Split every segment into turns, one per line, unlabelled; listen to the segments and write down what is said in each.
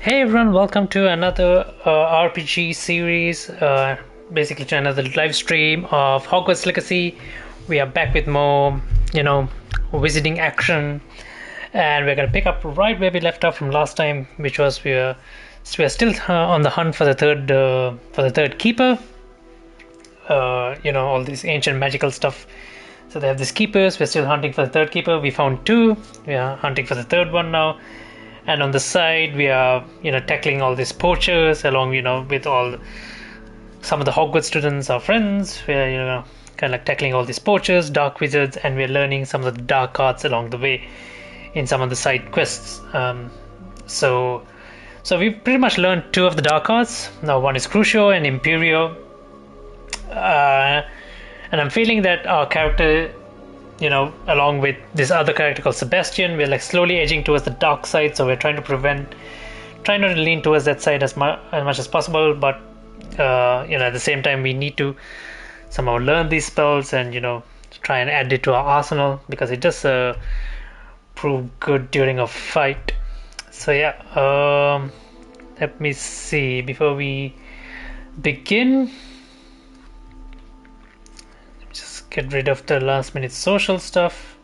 Hey everyone, welcome to another RPG series, basically to another live stream of Hogwarts Legacy. We are back with more, visiting action, and we're gonna pick up right where we left off from last time, which was we're still on the hunt for the third keeper. All this ancient magical stuff. So they have these keepers. We're still hunting for the third keeper. We found two. We are hunting for the third one now. And on the side we are tackling all these poachers along with all some of the Hogwarts students, our friends. We're kind of like tackling all these poachers, dark wizards, and we're learning some of the dark arts along the way in some of the side quests. So we've pretty much learned two of the dark arts now. One is Crucio and Imperio, and I'm feeling that our character, along with this other character called Sebastian, we're like slowly edging towards the dark side. So we're trying not to lean towards that side as much as possible. But at the same time, we need to somehow learn these spells and try and add it to our arsenal because it does prove good during a fight. So yeah, let me see before we begin. Get rid of the last minute social stuff.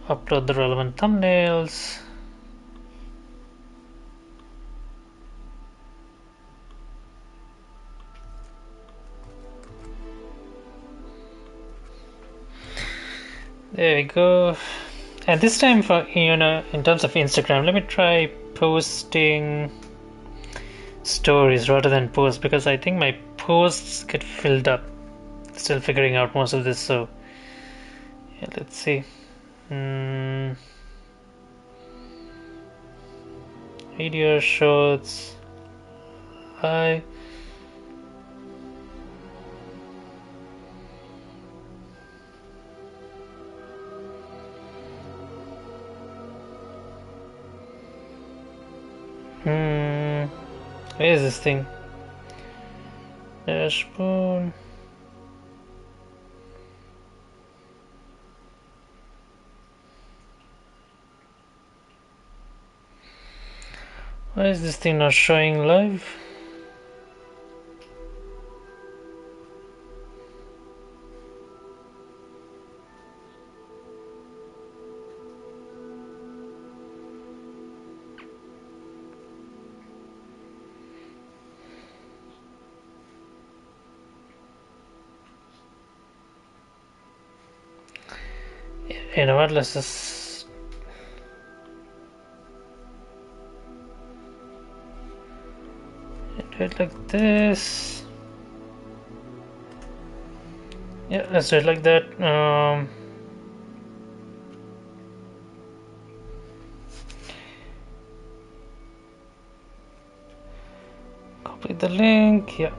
Upload the relevant thumbnails. There we go. And this time for in terms of Instagram, let me try posting stories rather than posts because I think my posts get filled up. Still figuring out most of this, so yeah, let's see. Video shorts, live. Where is this thing? Dashboard. Why is this thing not showing live? You know what, let's just do it like this. Yeah, let's do it like that. Copy the link. Yeah.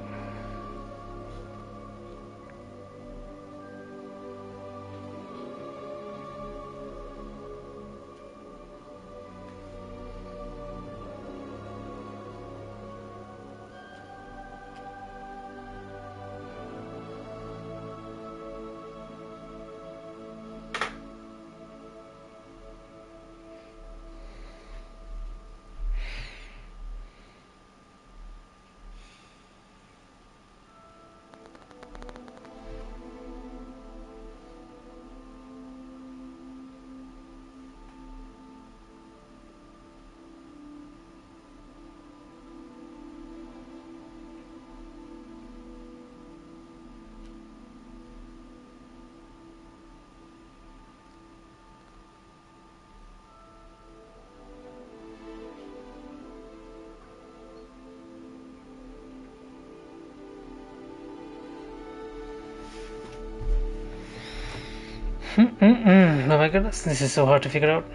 Oh my goodness, this is so hard to figure out.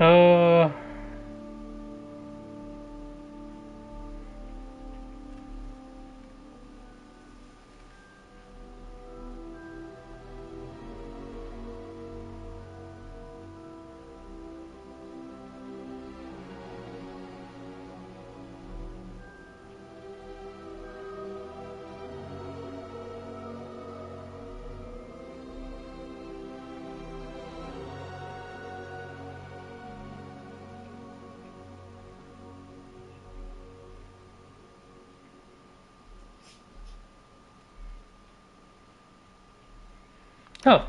Oh,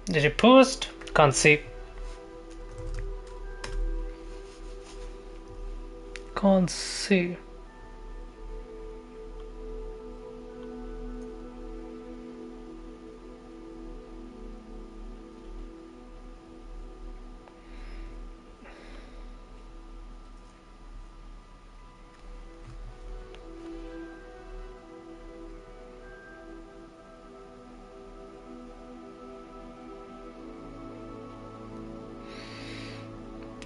did you post? Can't see. Can't see.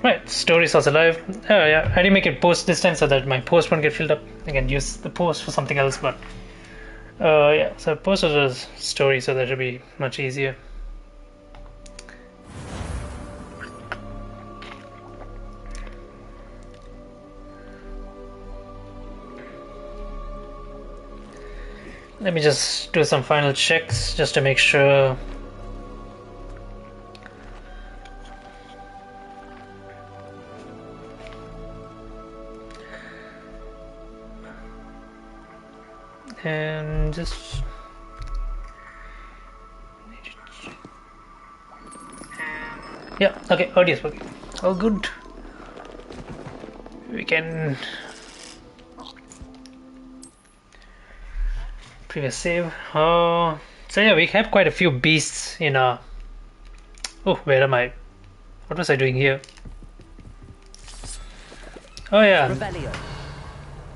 Right, story source alive. Oh yeah, I didn't make it post this time so that my post won't get filled up. I can use the post for something else, but yeah, so I posted a story, so that should be much easier. Let me just do some final checks just to make sure. And just yeah, okay, audio's working. All good. We can previous save. So yeah, we have quite a few beasts in our. Oh, where am I? What was I doing here? Oh yeah.
Rebellion.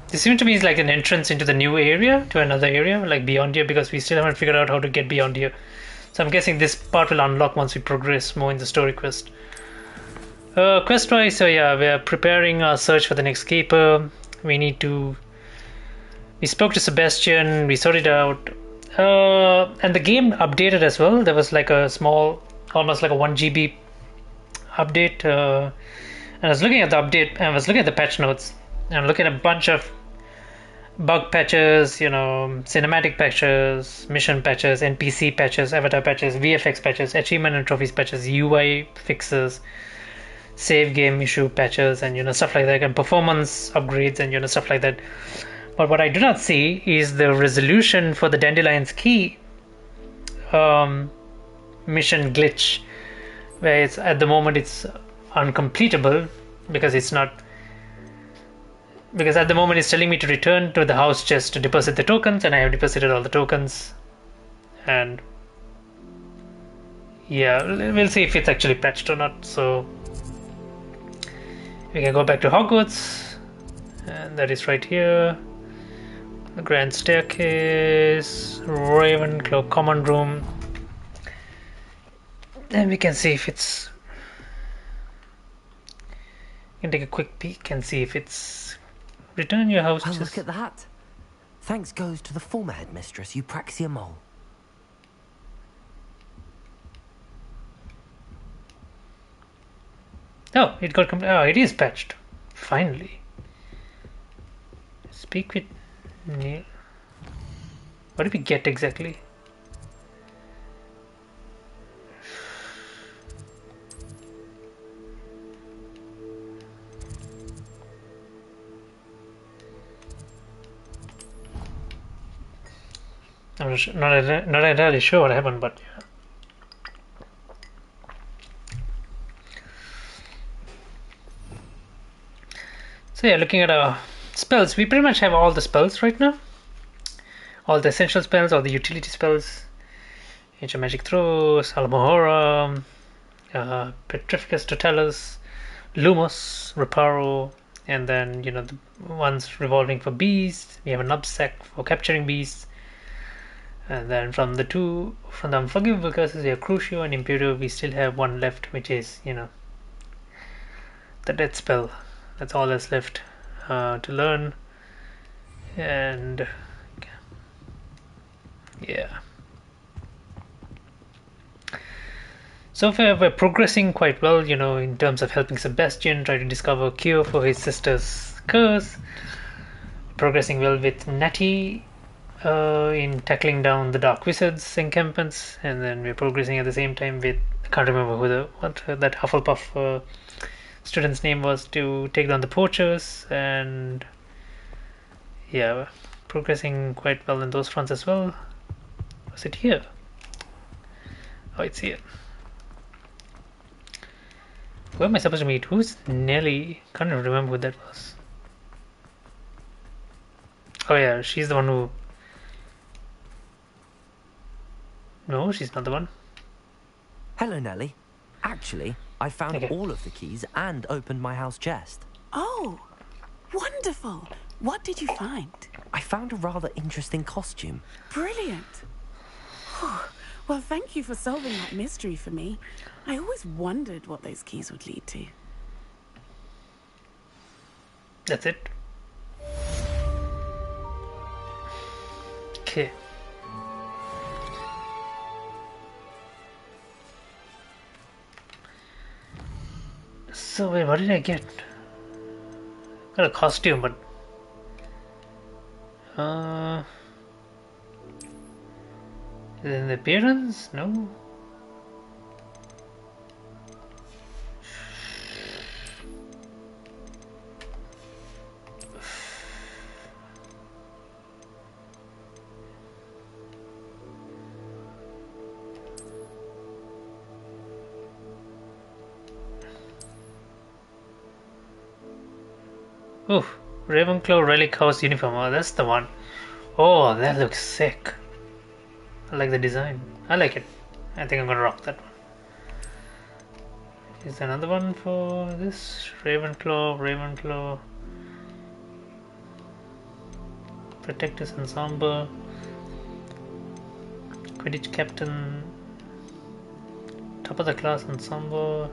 This seems to me is like an entrance into the new area, to another area, like beyond here, because we still haven't figured out how to get beyond here. So I'm guessing this part will unlock once we progress more in the story quest. Quest-wise, so yeah, we're preparing our search for the next keeper. We spoke to Sebastian, we sorted out, and the game updated as well. There was like a small, almost like a 1 GB update. And I was looking at the update, and I was looking at the patch notes, and I'm looking at a bunch of bug patches, cinematic patches, mission patches, NPC patches, avatar patches, VFX patches, achievement and trophies patches, UI fixes, save game issue patches, and stuff like that, and performance upgrades, and stuff like that. But what I do not see is the resolution for the Dandelion's Key mission glitch, where it's at the moment it's uncompletable because it's not. Because at the moment it's telling me to return to the house chest to deposit the tokens, and I have deposited all the tokens. And yeah, we'll see if it's actually patched or not. So we can go back to Hogwarts, and that is right here. The Grand Staircase, Ravenclaw Common Room, and we can see if it's. You can take a quick peek and see if it's. Return your house.
Oh, look at that. Thanks goes to the former headmistress, Eupraxia Mole.
Oh, it got oh, it is patched. Finally. Speak with Neil. What did we get exactly? I'm not entirely sure what happened, but yeah. So yeah, looking at our spells, we pretty much have all the spells right now. All the essential spells, all the utility spells. Ancient Magic Throws, Almohora, Petrificus Totalis, Lumos, Reparo, and then the ones revolving for beasts. We have a Nubsack for capturing beasts. And then from the Unforgivable Curses, we have Crucio and Imperio. We still have one left, which is, the Death Spell. That's all that's left to learn. And yeah. So far, we're progressing quite well, in terms of helping Sebastian try to discover a cure for his sister's curse. Progressing well with Natty. In tackling down the Dark Wizard's encampments, and then we're progressing at the same time with I can't remember what that Hufflepuff student's name was, to take down the Poachers, and yeah, progressing quite well in those fronts as well. Was it here? Oh, it's here. Who am I supposed to meet? Who's Nelly? Can't even remember who that was. Oh yeah, she's the one who... No, she's not the one.
Hello, Nellie. Actually, I found
Okay.
all of the keys and opened my house chest.
Oh, wonderful. What did you find?
I found a rather interesting costume.
Brilliant. Whew. Well, thank you for solving that mystery for me. I always wondered what those keys would lead to.
That's it. Okay. So wait, what did I get? Got a costume, but is it in the appearance? No. Ooh, Ravenclaw Relic House uniform. Oh, that's the one. Oh, that looks sick. I like the design. I like it. I think I'm gonna rock that one. Is there another one for this? Ravenclaw. Protectors Ensemble. Quidditch Captain. Top of the class ensemble.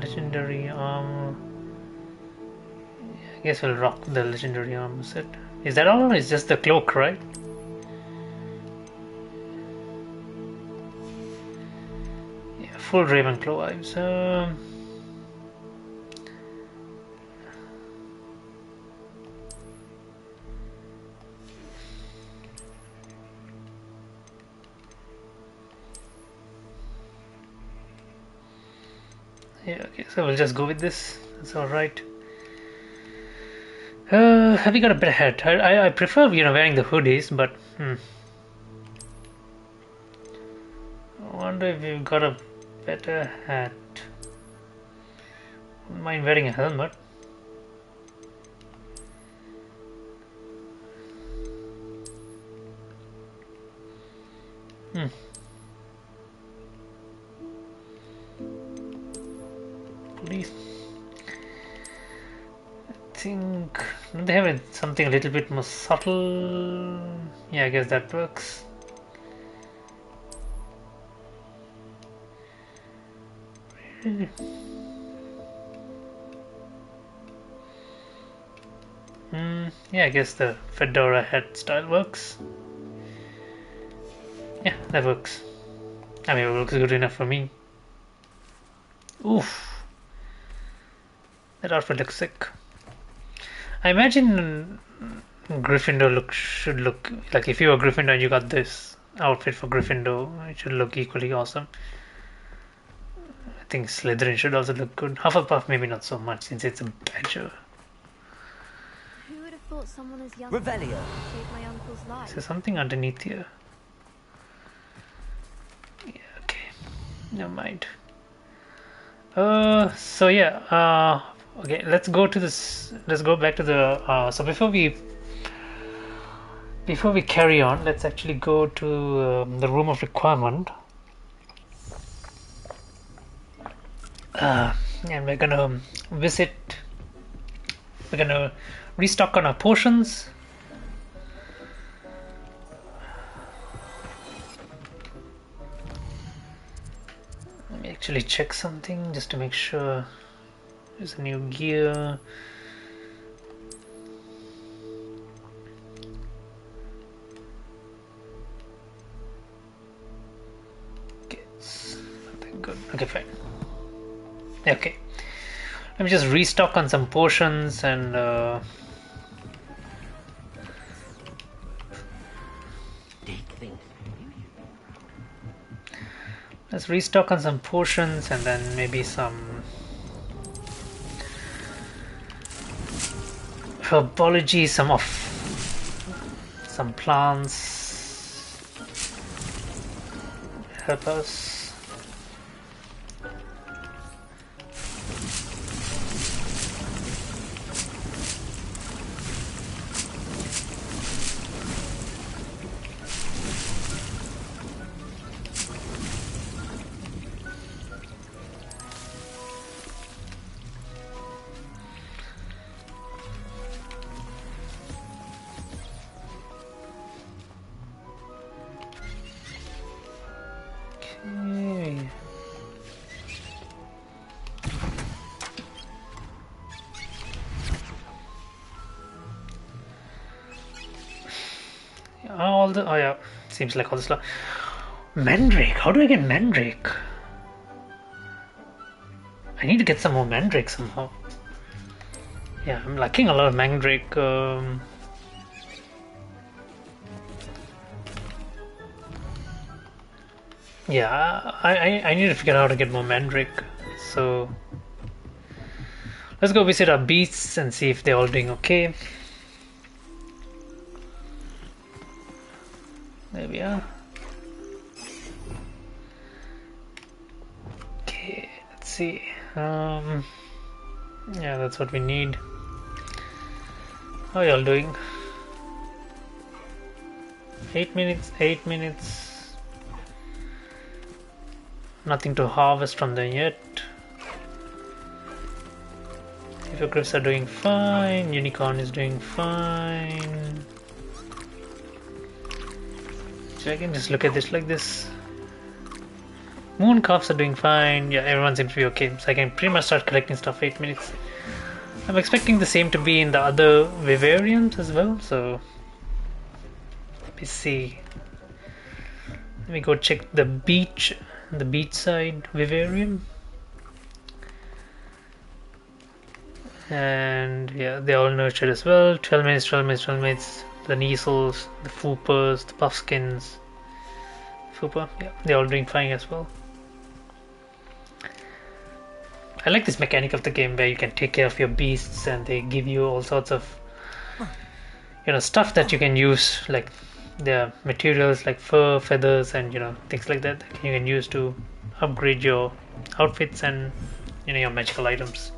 Legendary armor. I guess we'll rock the legendary armor set. Is that all? It's just the cloak, right? Yeah, full Ravenclaw vibes. Yeah, okay, so we'll just go with this. That's alright. Have we got a better hat? I prefer, wearing the hoodies, but I wonder if we've got a better hat. Wouldn't mind wearing a helmet. Police. I think they have something a little bit more subtle. Yeah, I guess that works. Yeah, I guess the fedora hat style works. Yeah, that works. I mean, it looks good enough for me. Oof. That outfit looks sick. I imagine Gryffindor should look like, if you were Gryffindor and you got this outfit for Gryffindor, it should look equally awesome. I think Slytherin should also look good. Hufflepuff maybe not so much since it's a badger.
Who would have thought someone as young
Revelio.
saved my uncle's life?
Is there something underneath here? Yeah, okay. Never mind. So yeah, okay, let's go to this. Let's go back to the. So before we carry on, let's actually go to the room of requirement. And we're gonna visit. We're gonna restock on our potions. Let me actually check something just to make sure. There's a new gear. Okay, something good. Okay, fine. Okay. Let me just restock on some potions and let's restock on some potions and then maybe some herbology, some plants. help us. Okay. Oh yeah, seems like all this. Mandrake. How do I get Mandrake? I need to get some more Mandrake somehow. Yeah, I'm lacking a lot of Mandrake. Yeah, I need to figure out how to get more Mandrake. So let's go visit our beasts and see if they're all doing okay. There we are. Okay, let's see. Yeah, that's what we need. How are y'all doing? 8 minutes, 8 minutes. Nothing to harvest from them yet. Hippogriffs are doing fine. Unicorn is doing fine. So I can just look at this like this. Moon calves are doing fine. Yeah, everyone seems to be okay. So I can pretty much start collecting stuff 8 minutes. I'm expecting the same to be in the other vivariums as well, so let me see. Let me go check the beachside vivarium. And yeah, they're all nurtured as well. 12 minutes, 12 minutes, 12 minutes. The Neasels, the Foopers, the Puffskins. Fooper, yeah, they're all doing fine as well. I like this mechanic of the game where you can take care of your beasts and they give you all sorts of stuff that you can use, like the materials like fur, feathers, and things like that you can use to upgrade your outfits and your magical items.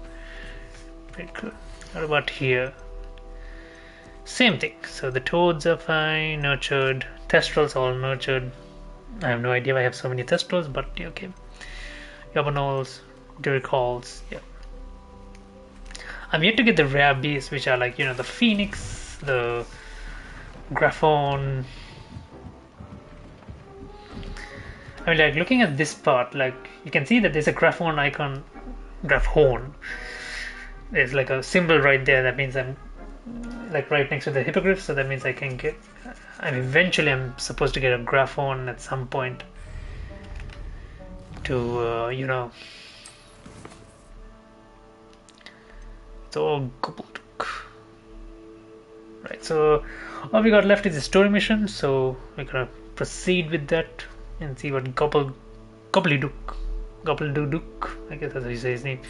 Very good. What about here? Same thing. So the toads are fine, nurtured. Thestrals all nurtured. I have no idea why I have so many Thestrals, but okay. Yabanols, Duricols, yeah. I'm yet to get the rare beasts, which are like the Phoenix, the Graphon. I mean, like looking at this part, like you can see that there's a Graphon icon, Graphon. There's like a symbol right there. That means I'm like right next to the hippogriff, so that means I can get. I mean, eventually I'm supposed to get a Graphon at some point to it's all gobbledygook. Right, so all we got left is the story mission, so we're gonna proceed with that and see what gobbledygook, I guess that's how you say his name,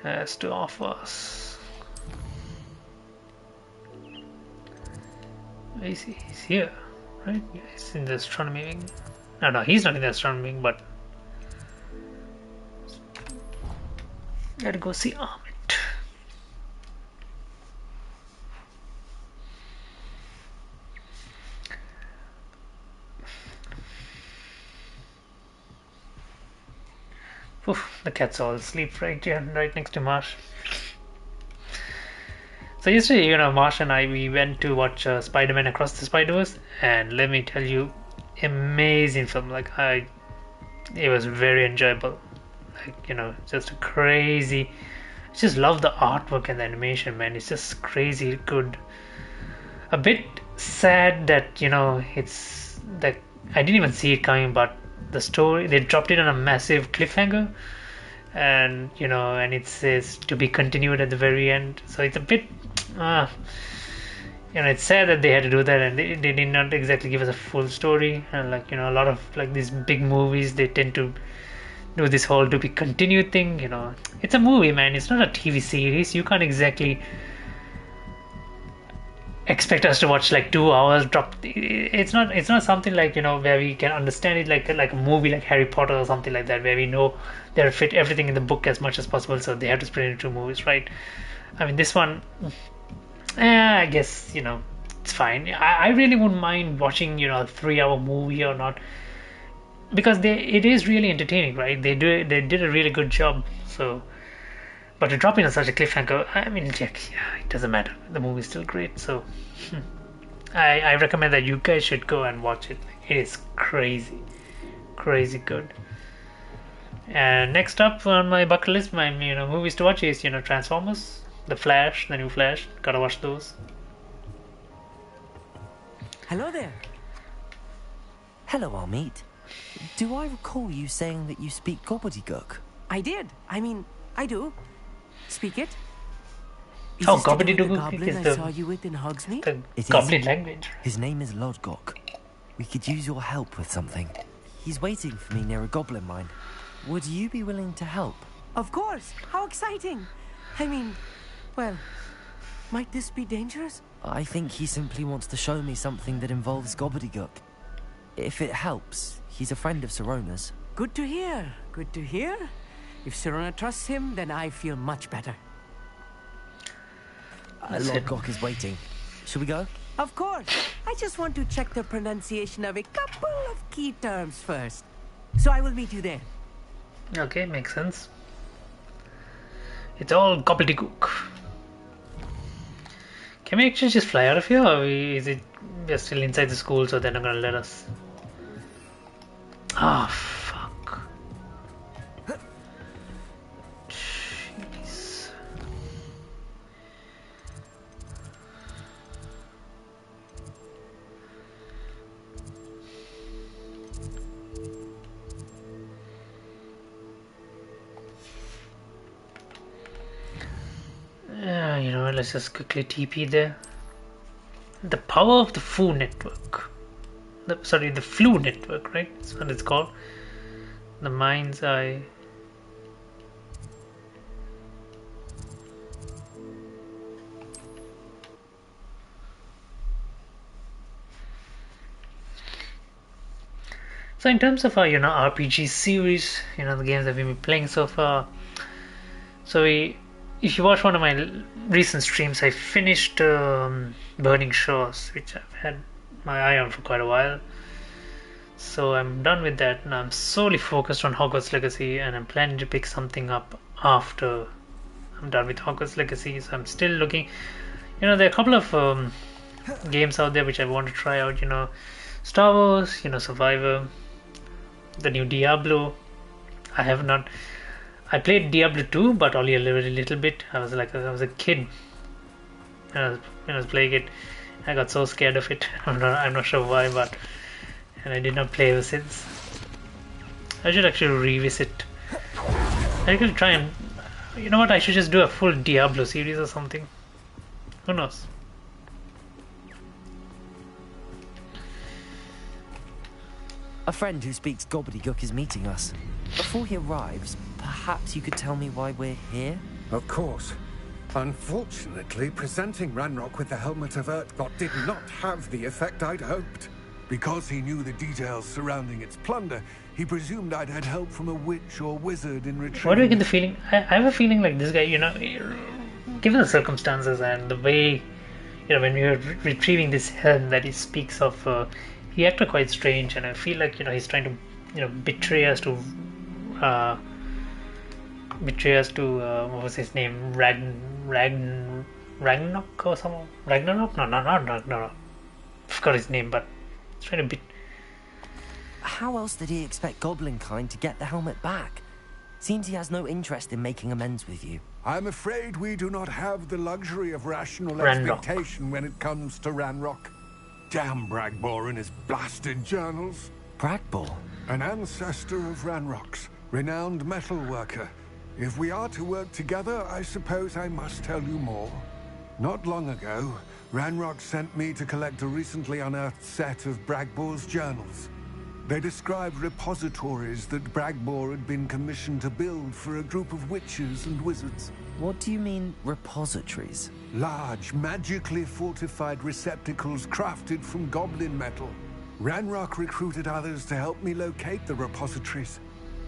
has to offer us. He's here, right? He's in the astronomy wing. No, he's not in the astronomy wing, but gotta go see Amit. Oof, the cat's all asleep right here, right next to Marsh. So yesterday, Marsh and we went to watch Spider-Man Across the Spider-Verse, and let me tell you, amazing film. Like it was very enjoyable. Like just a crazy. I just love the artwork and the animation, man. It's just crazy good. A bit sad that it's that I didn't even see it coming, but the story they dropped it on a massive cliffhanger, and and it says to be continued at the very end. So it's a bit. It's sad that they had to do that, and they did not exactly give us a full story. And a lot of these big movies, they tend to do this whole to be continued thing. It's a movie, man. It's not a TV series. You can't exactly expect us to watch like 2 hours drop. It's not something like, where we can understand it like a movie like Harry Potter or something like that, where we know they'll fit everything in the book as much as possible, so they have to split it into movies, right? I mean, this one, I guess, it's fine. I really wouldn't mind watching, a 3 hour movie or not, because it is really entertaining, right? They did a really good job. So, but to drop in on such a cliffhanger, I mean, yeah, it doesn't matter. The movie's still great. So, I recommend that you guys should go and watch it. It is crazy, crazy good. And next up on my bucket list, my movies to watch is Transformers, The Flash, the new Flash. Gotta watch those.
Hello there.
Hello, Amit. Do I recall you saying that you speak gobbledygook?
I did. I mean, I do. Speak it. Is
Oh,
this to do with the
gobbledygook
goblin
is
I saw you with in Hogsmeade?
the
It is.
goblin language.
His name is Lodgok. We could use your help with something. He's waiting for me near a goblin mine. Would you be willing to help?
Of course. How exciting. I mean, well, might this be dangerous?
I think he simply wants to show me something that involves gobbledygook. If it helps, he's a friend of Sirona's.
Good to hear. Good to hear. If Sirona trusts him, then I feel much better.
Lodgok is waiting. Shall we go?
Of course. I just want to check the pronunciation of a couple of key terms first. So I will meet you there.
Okay, makes sense. It's all gobbledygook. Can we actually just fly out of here, or is it we're still inside the school, so they're not gonna let us? Ah, fuck. Jeez. Let's just quickly TP there. The power of the Foo network. The Flu network, right? That's what it's called. The mind's eye. So in terms of our RPG series, the games that we've been playing so far, if you watch one of my recent streams, I finished Burning Shores, which I've had my eye on for quite a while. So I'm done with that, and I'm solely focused on Hogwarts Legacy, and I'm planning to pick something up after I'm done with Hogwarts Legacy. So I'm still looking. There are a couple of games out there which I want to try out. Star Wars, Survivor, the new Diablo. I have not. I played Diablo 2, but only a little bit. I was a kid when I was playing it. I got so scared of it. I'm not sure why, and I did not play ever since. I should actually revisit. I could try and, I should just do a full Diablo series or something. Who knows?
A friend who speaks gobbledygook is meeting us. Before he arrives, perhaps you could tell me why we're here?
Of course. Unfortunately, presenting Ranrock with the Helmet of Urtkot did not have the effect I'd hoped. Because he knew the details surrounding its plunder, he presumed I'd had help from a witch or wizard in retrieving...
Why do I get the feeling? I have a feeling like this guy, given the circumstances and the way, when we were retrieving this helm that he speaks of, he acted quite strange, and I feel like, he's trying to, betray us to what was his name, Ragnarok or something. Ragnarok? No. Forgot his name, but he's trying to
How else did he expect Goblinkind to get the helmet back? Seems he has no interest in making amends with you.
I'm afraid we do not have the luxury of rational
Ranrock.
expectation when it comes to Ranrock. Damn Bragbor and his blasted journals.
Bragbor?
An ancestor of Ranrock's, renowned metal worker. If we are to work together, I suppose I must tell you more. Not long ago, Ranrock sent me to collect a recently unearthed set of Bragbor's journals. They described repositories that Bragbor had been commissioned to build for a group of witches and wizards.
What do you mean, repositories?
Large, magically fortified receptacles crafted from goblin metal. Ranrock recruited others to help me locate the repositories.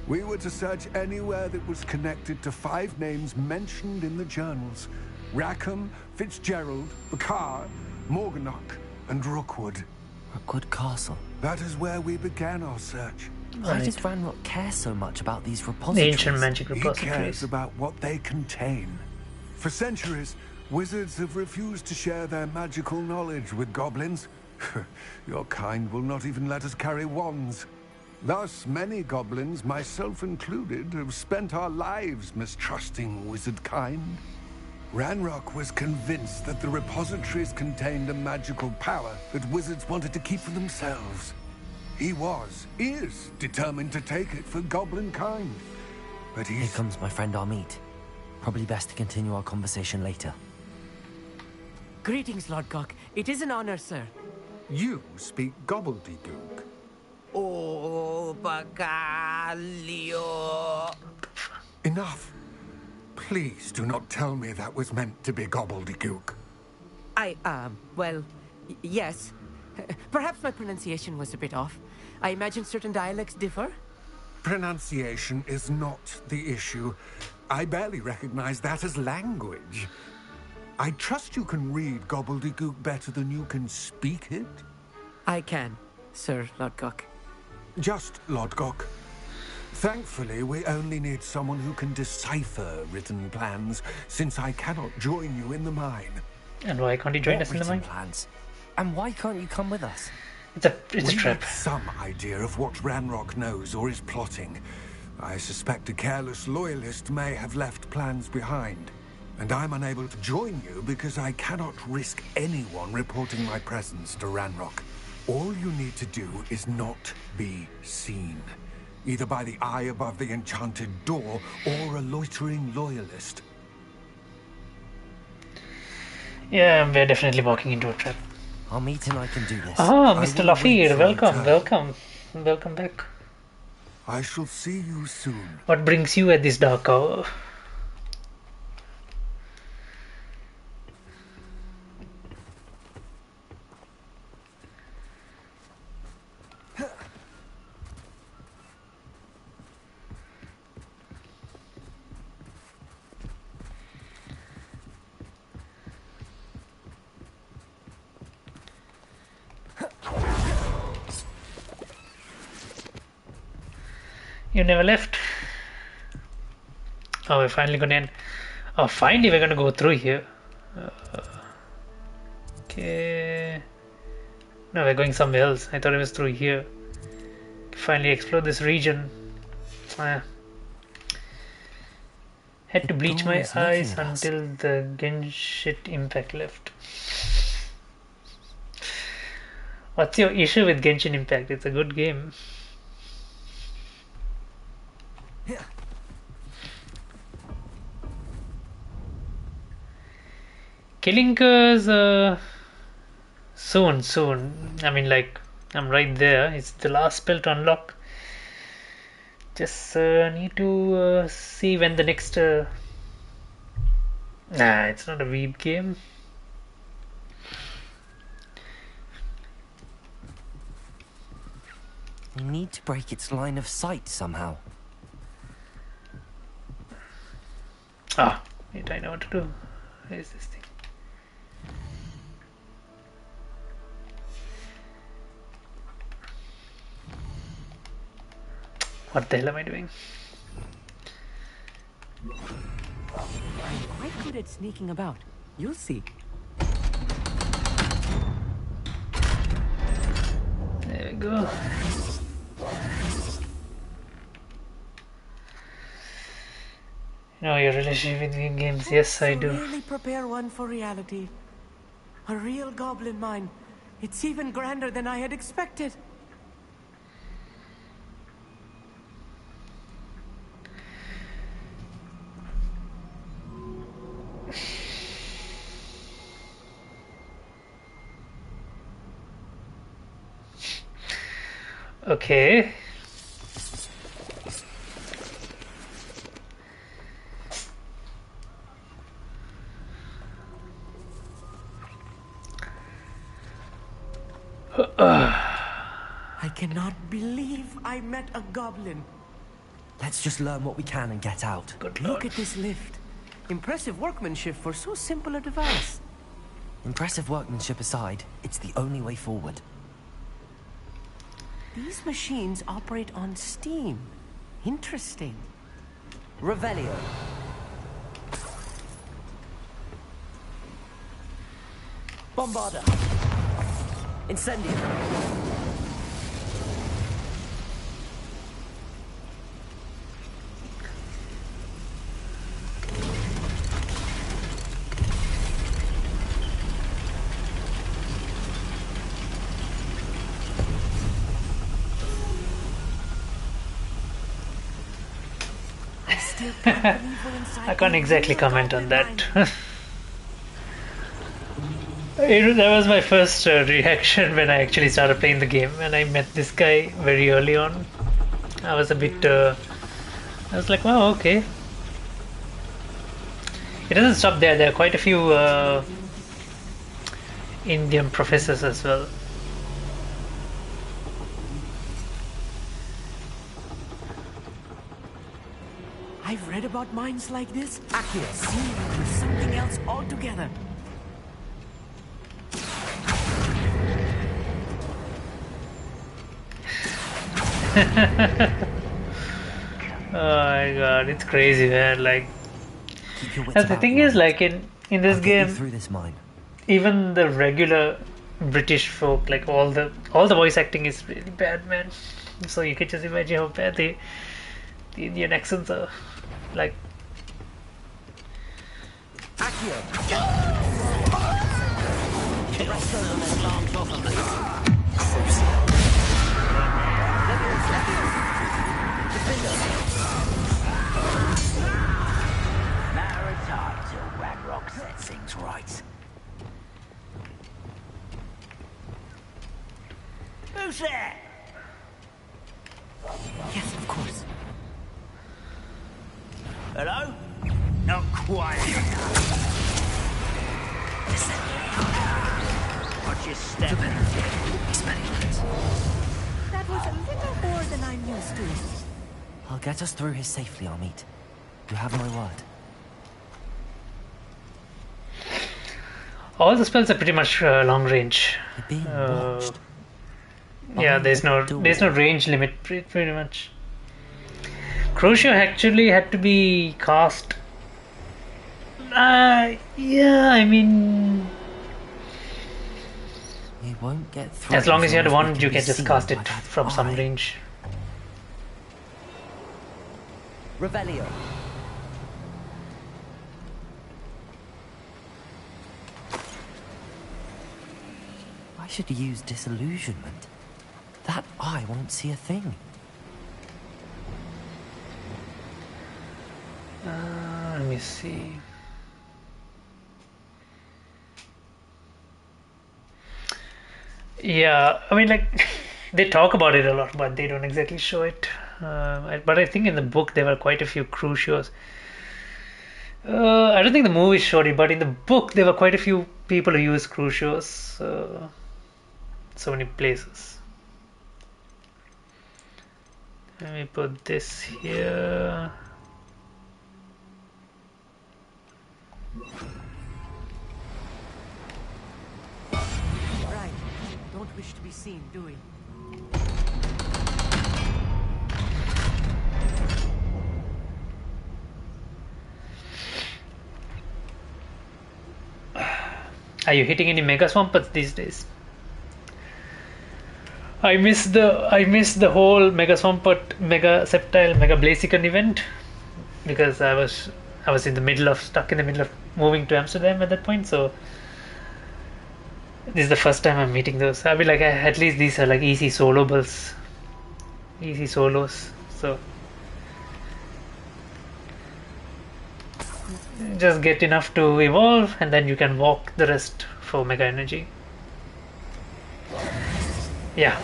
We were to search anywhere that was connected to 5 names mentioned in the journals. Rackham, Fitzgerald, Bakar, Morganach, and Rookwood.
Rookwood Castle.
That is where we began our search.
Why
Right.
does Ranrock care so much about these
The
repositories?
ancient magic
He
repositories.
cares about what they contain. For centuries, wizards have refused to share their magical knowledge with goblins. Your kind will not even let us carry wands. Thus, many goblins, myself included, have spent our lives mistrusting wizard kind. Ranrock was convinced that the repositories contained a magical power that wizards wanted to keep for themselves. He is determined to take it for goblin kind. But
Here
he's...
comes my friend Armid. Probably best to continue our conversation later.
Greetings, Lord Cock. It is an honor, sir.
You speak gobbledygook.
Oh, Bagalio.
Enough. Please do not tell me that was meant to be gobbledygook.
Well, yes. Perhaps my pronunciation was a bit off. I imagine certain dialects differ.
Pronunciation is not the issue. I barely recognize that as language. I trust you can read gobbledygook better than you can speak it.
I can, Sir Lord Cock.
Just Lodgok. Thankfully, we only need someone who can decipher written plans, since I cannot join you in the mine.
And why can't you join
What
us in the
written
mine?
plans? And why can't you come with us?
It's a
We
trap.
have some idea of what Ranrock knows or is plotting. I suspect a careless loyalist may have left plans behind. And I'm unable to join you because I cannot risk anyone reporting my presence to Ranrock. All you need to do is not be seen. Either by the eye above the enchanted door or a loitering loyalist.
Yeah, we're definitely walking into a trap.
Armid and I can do this.
Ah,
I
Mr.
will wait
Lafir,
for
welcome,
your
welcome. Welcome back.
I shall see you soon.
What brings you at this dark hour? You never left. Oh, we're finally gonna end. Oh, finally we're gonna go through here. Okay. No, we're going somewhere else. I thought it was through here. Finally explore this region. Had to bleach
door
my
is looking
eyes
at us.
until the Genshin Impact left. What's your issue with Genshin Impact? It's a good game. Killing us soon. I mean, like, I'm right there. It's the last spell to unlock. Just need to see when the next. Nah, it's not a weeb game.
We need to break its line of sight somehow.
Ah, wait, I know what to do. Where is this thing? What the hell am I doing?
I'm quite good at sneaking about. You'll see.
There we go. No, your relationship with video games. Yes, I do.
Really prepare one for reality. A real goblin mine. It's even grander than I had expected.
Okay.
I cannot believe I met a goblin.
Let's just learn what we can and get out.
Good
Look
lord.
at this lift. Impressive workmanship for so simple a device.
Impressive workmanship aside, it's the only way forward.
These machines operate on steam. Interesting.
Revelio. Bombarda. Incendio.
I still can't believe we're inside
I can't
the
exactly
real
comment on
goblin
that.
mine.
That was my first reaction when I actually started playing the game, and I met this guy very early on. I was a bit. I was like, wow, okay. It doesn't stop there. There are quite a few Indian professors as well.
I've read about mines like this. Akio, seeing it was something else altogether.
Oh my god, it's crazy, man. Like,
Keep your wits
and the
about
thing
you,
is,
Armand.
like in this
I'll get you
game,
through this mine.
even the regular British folk, like all the voice acting is really bad, man. So you can just imagine how bad the Indian accents are. Like,
Matter of time till Ranrock sets things right. Who's there?
Yes, of course.
Hello? Not quite. Listen. Watch your step.
That was a little more than I'm used to.
I'll get us through here safely, Amit. You have my word.
all the spells are pretty much long range.
You're being watched.
Yeah, there's no range limit, pretty much. Crucio actually had to be cast. Yeah, I mean,
You won't get through.
as long as you had
we
one,
can
you
be
can just
seen
cast
by
it
that
from some
eye.
range.
Revelio. I should use disillusionment. That eye won't see a thing.
Let me see. Yeah, I mean, like, they talk about it a lot, but they don't exactly show it. But I think in the book there were quite a few crucios. I don't think the movie showed it, but in the book there were quite a few people who use crucios. So many places. Let me put this here.
Right. Don't wish to be seen, do we?
Are you hitting any mega swampers these days? I miss the whole mega swampert, mega septile, mega blaziken event because I was stuck in the middle of moving to Amsterdam at that point. So this is the first time I'm meeting those. I'll be like, at least these are like easy soloables, easy solos. So just get enough to evolve, and then you can walk the rest for mega energy. Yeah,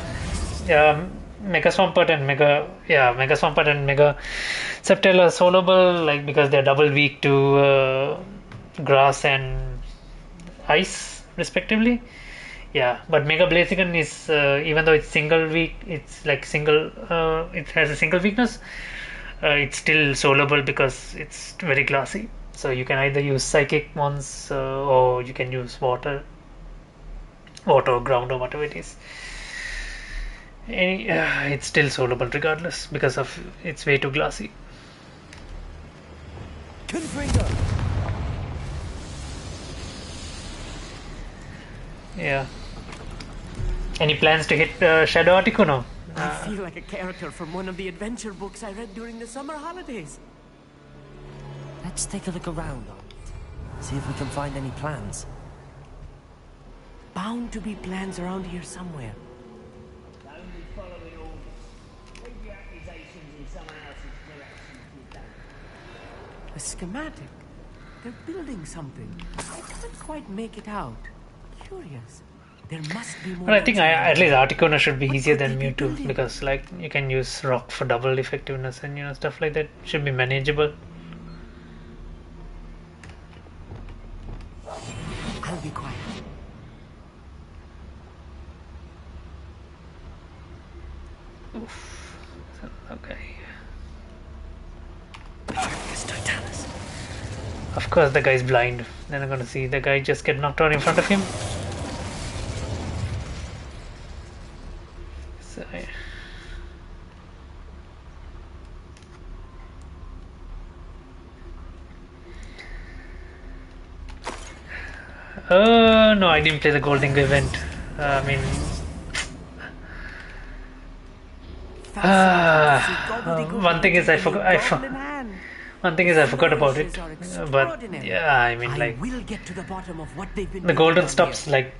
Mega Swampert and Mega Swampert and Mega Sceptile are soloable, like because they're double weak to grass and ice, respectively. Yeah, but Mega Blaziken is even though it's single weak, it's like single. It has a single weakness. It's still soloable because it's very glassy. So you can either use Psychic ones or you can use water or ground or whatever it is. It's still soloable regardless because of it's way too glassy.
Confringo.
Yeah. Any plans to hit Shadow Articuno?
I feel like a character from one of the adventure books I read during the summer holidays.
Let's take a look around. See if we can find any plans.
Bound to be plans around here somewhere.
Only following orders. Leave your accusations in someone else's direction if you don't.
A schematic. They're building something. I can't quite make it out. Curious. There must be more.
But I think
outside.
at least Articuno should be
What
easier
could
than
they be
Mewtwo
building?
because like you can use Rock for double effectiveness and stuff like that should be manageable.
I'll be quiet.
Okay.
Focus, Totalis.
Of course the guy's blind. Then I'm gonna see the guy just get knocked out in front of him. So, no, I didn't play the Golden event. I mean, one thing is I forgot. One thing is I forgot about it. But yeah, I mean, like
will get to the bottom of what they've been
the
doing
golden
down
stops,
here.
like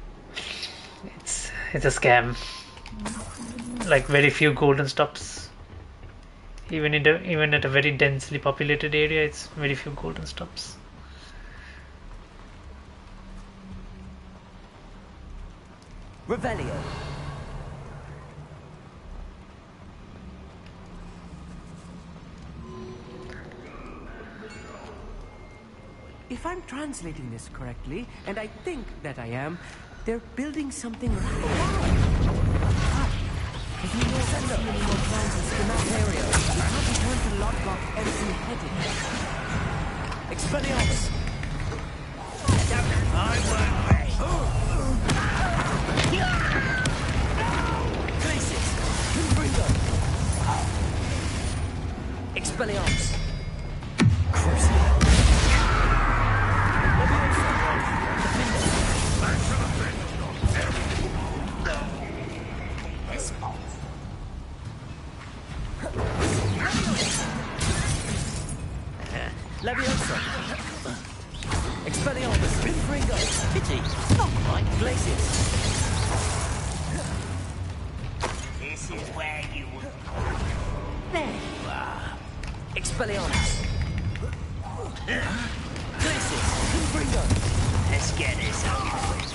it's a scam. Like very few golden stops. Even at a very densely populated area, it's very few golden stops.
Revelio.
If I'm translating this correctly, and I think that I am, they're building something right. If you know send up any more plans in schematic area, you can't return to Lockblock empty-headed. Expelliarmus! Glacis! Confringo! Expelliarmus! Crucible! Leviosa! Expelliarmus! Confringo!
Pity. Not quite.
Glacis!
This is where you would.
There you are! Expelliarmus! Glacis! Confringo!
Let's get this over with.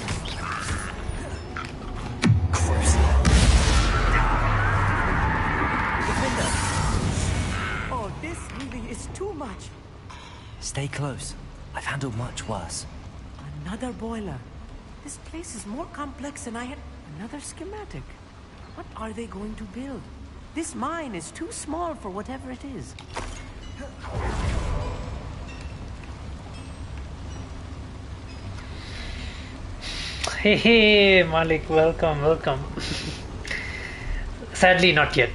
Defender! Oh, this really is too much!
Stay close. I've handled much worse.
Another boiler. This place is more complex than I had. Another schematic. What are they going to build? This mine is too small for whatever it is.
Hey, Malik, welcome. Sadly, not yet.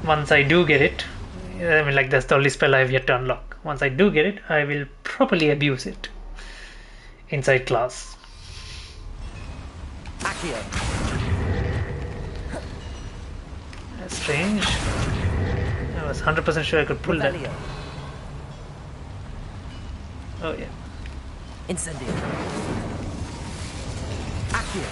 Once I do get it, I mean, like that's the only spell I have yet to unlock. Once I do get it, I will properly abuse it inside class.
Accio.
That's strange. I was 100% sure I could pull that.
Revelio.
Oh yeah.
Incendio. Accio.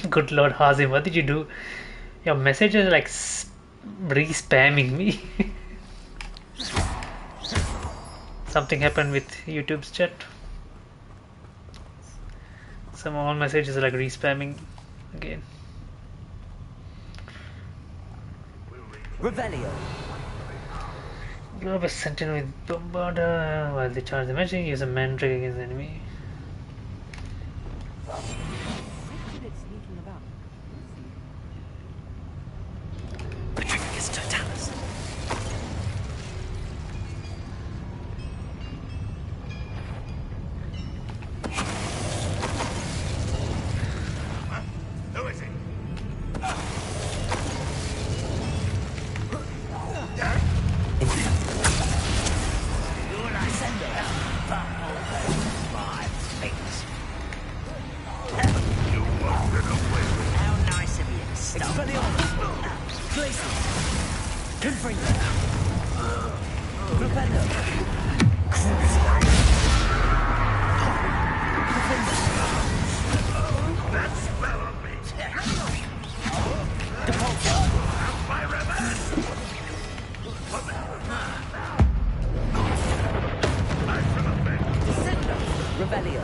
Good Lord Hazim, what did you do? Your messages are like re-spamming me. Something happened with YouTube's chat. Some all messages are like re-spamming again.
Revelio.
Globe is sent in with Bombarder while they charge the magic. Use a mandrake against the enemy.
Patricius Totalis.
Who is it?
Revelio.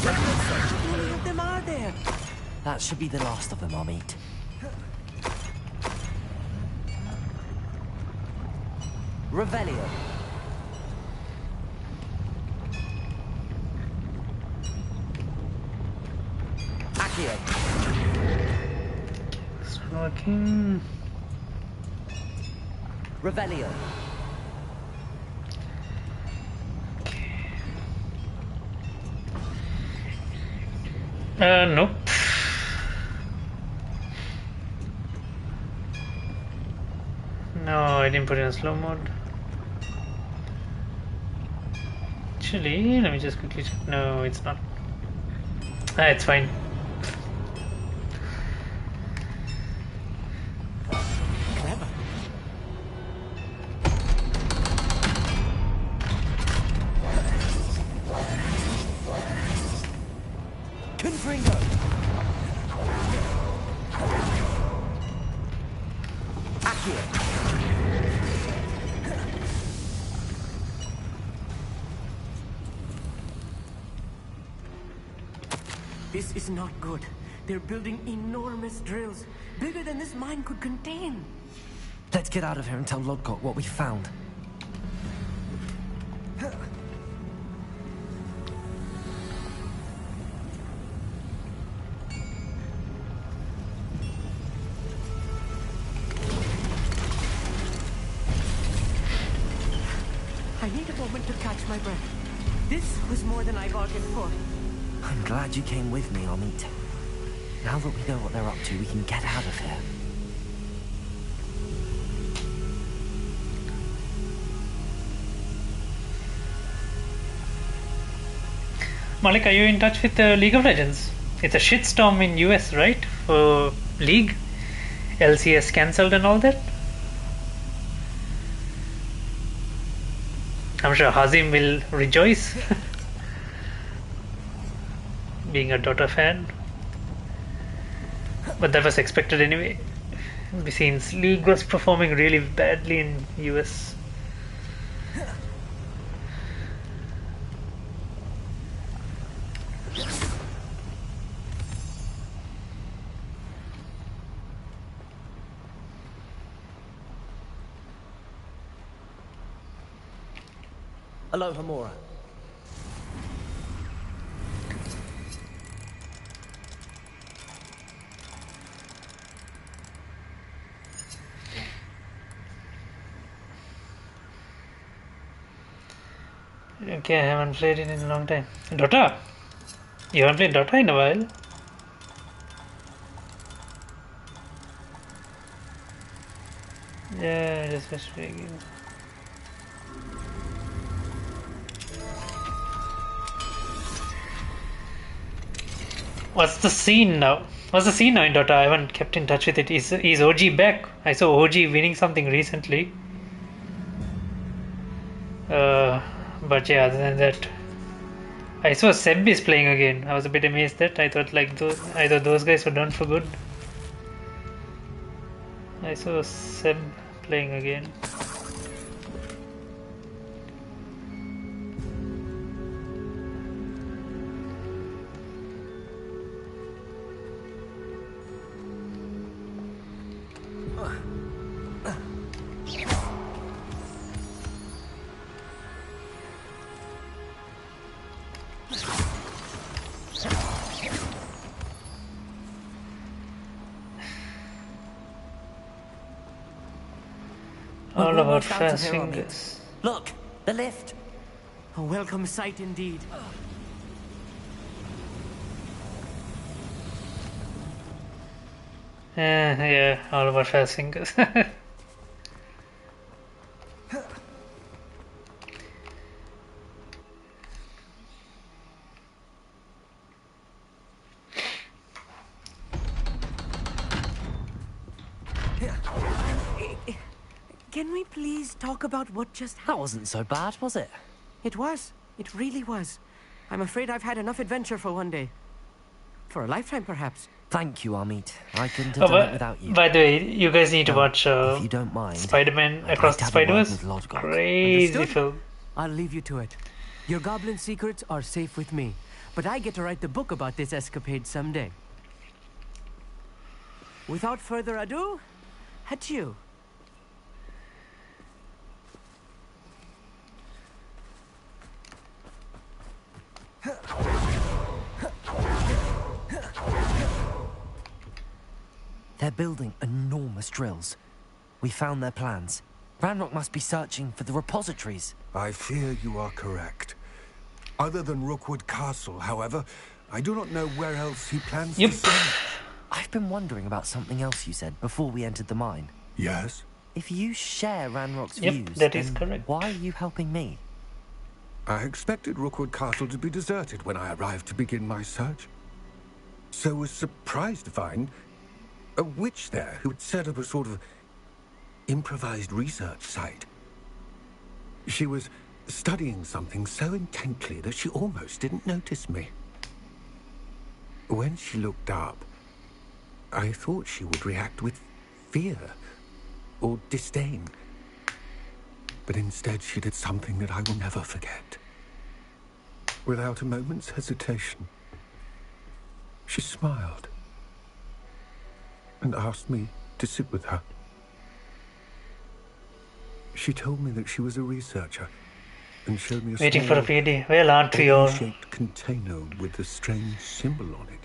How many of them are there?
That should be the last of them I'll meet. Revelio. Accio.
It's not working.
Revelio.
Nope. No, I didn't put it in slow mode. Actually, let me just quickly check. No, it's not. Ah, it's fine.
Clever.
Confringo. Accio.
This is not good. They're building enormous drills, bigger than this mine could contain.
Let's get out of here and tell Lodcock what we found.
I need a moment to catch my breath. This was more than I bargained for.
I'm glad you came with me, Amit. Now that we know what they're up to, we can get out of here.
Malik, are you in touch with League of Legends? It's a shitstorm in US, right? For League? LCS cancelled and all that? I'm sure Hazim will rejoice. Being a Dota fan. But that was expected anyway. Since League was performing really badly in US.
Aloha Mora.
Okay, I haven't played it in a long time. Dota? You haven't played Dota in a while? Yeah, just frustrating. What's the scene now? What's the scene now in Dota? I haven't kept in touch with it. Is OG back? I saw OG winning something recently. But yeah, other than that, I saw Seb is playing again. I was a bit amazed that I thought like either those guys were done for good. I saw Seb playing again.
We're
All about
almost out of
fast
here, Amit.
fingers.
Look, the lift.
A welcome sight indeed.
Yeah, all about fast fingers.
Can we please talk about what just
That
happened?
wasn't so bad, was it?
It was. It really was. I'm afraid I've had enough adventure for one day. For a lifetime, perhaps.
Thank you, Amit. I couldn't
Oh,
have done it without you.
by the way, you guys need to watch
If you don't mind,
Spider-Man
I'd
Across
like
the
to have a word
Spider-Verse.
with Lodgott.
Crazy
Understood.
film.
I'll leave you to it. Your goblin secrets are safe with me. But I get to write the book about this escapade someday. Without further ado, adieu.
They're building enormous drills. We found their plans. Ranrock must be searching for the repositories.
I fear you are correct. Other than Rookwood Castle, however, I do not know where else he plans
Yep.
to send.
I've been wondering about something else you said before we entered the mine.
Yes?
If you share Ranrock's
Yep,
views,
that is
then
correct.
why are you helping me?
I expected Rookwood Castle to be deserted when I arrived to begin my search. So was surprised to find a witch there who had set up a sort of improvised research site. She was studying something so intently that she almost didn't notice me. When she looked up, I thought she would react with fear or disdain. But instead she did something that I will never forget. Without a moment's hesitation, she smiled and asked me to sit with her. She told me that she was a researcher and showed me a
Waiting for a
small,
PD. Well, aren't we all?
shaped container with a strange symbol on it.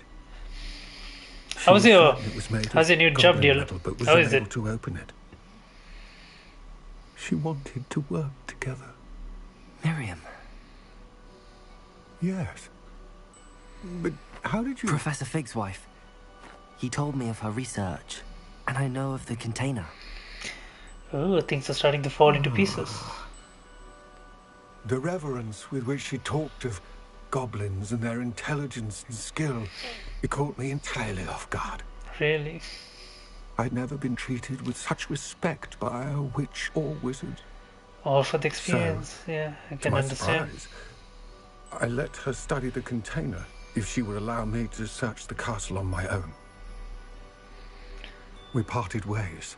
She
How's
was
your-
certain it was made
how's
of
your new job
goblin
deal?
metal, but was
How is
unable
it?
to open it. She wanted to work together.
Miriam,
Yes. But how did you...
Professor Fig's wife. He told me of her research, and I know of the container.
Oh, things are starting to fall into pieces.
The reverence with which she talked of goblins and their intelligence and skill, it caught me entirely off guard.
Really.
I'd never been treated with such respect by a witch or wizard.
All for the experience. Yeah, I
To
can
my
understand.
surprise, I let her study the container if she would allow me to search the castle on my own. We parted ways,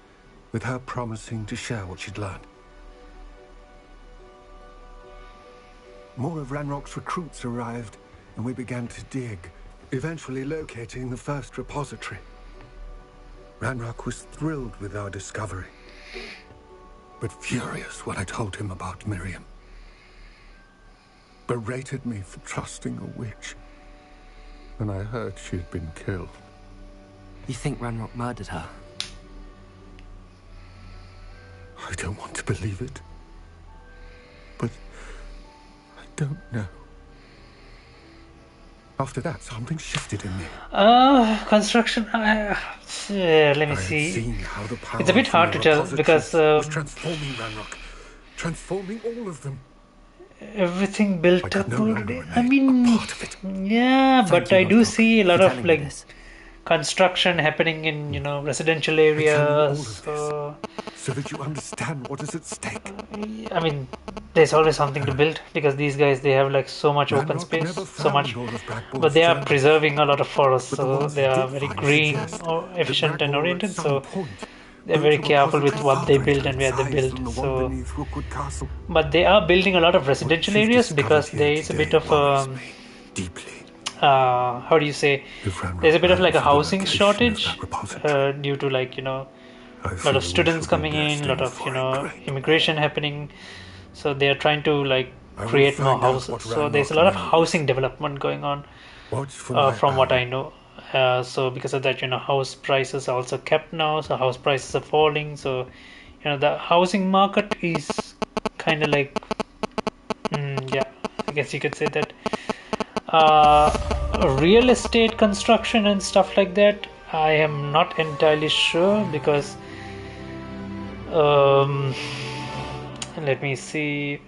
with her promising to share what she'd learned. More of Ranrock's recruits arrived, and we began to dig, eventually locating the first repository. Ranrock was thrilled with our discovery, but furious when I told him about Miriam. Berated me for trusting a witch, and I heard she'd been killed.
You think Ranrock murdered her?
I don't want to believe it, but I don't know. After that, something shifted in me.
Construction. Let me
I had
see.
seen how the power
It's a bit
from
hard
the
to tell
repositories
because
was transforming Ranrock, transforming all of them.
everything
I
built
could
up
no
already.
longer
I
remain
mean,
a part of it.
yeah,
Thank
but
you,
I do
Lodgok,
see a lot
for
of
telling me
like
this.
construction happening in, you know, residential
I tell you all
areas.
of this so that you understand what is at stake.
I mean, there's always something to build because these guys, they have like so much open
Ranrock
space,
never
so much,
found all of
but
Bragbor's
they are
journals,
preserving a lot of forests,
but the
so
ones
they
he
are
did
very
find
green
suggest
or
that
efficient and
Bragbor at
oriented.
some
So
point
they're
built
very
a
careful with
repository
what they
far
build
greater
and
in
where they
size
build.
than the one
So,
beneath Rookwood Castle.
but they are building a lot of
What
residential
you've
areas
discovered
because
here
there is a bit
today
of
worries me deeply.
how do you say?
If
There's a
Ranrock
bit of like
ran
a
for the
housing
location of
shortage
that repository,
due to like, you know,
I
a lot
fear
of
we
students
shall be
coming in, a lot
destined
of, you
for a
know,
great
immigration
war.
happening. So they are trying to like
I will
create more
find out
houses.
what
So there's a
Ranrock
lot of
knows.
housing development going on,
Watch for my
from what I
owl.
know. So because of that, you know, house prices are also kept now. So house prices are falling. So, you know, the housing market is kind of like, yeah, I guess you could say that. Real estate construction and stuff like that, I am not entirely sure because let me see.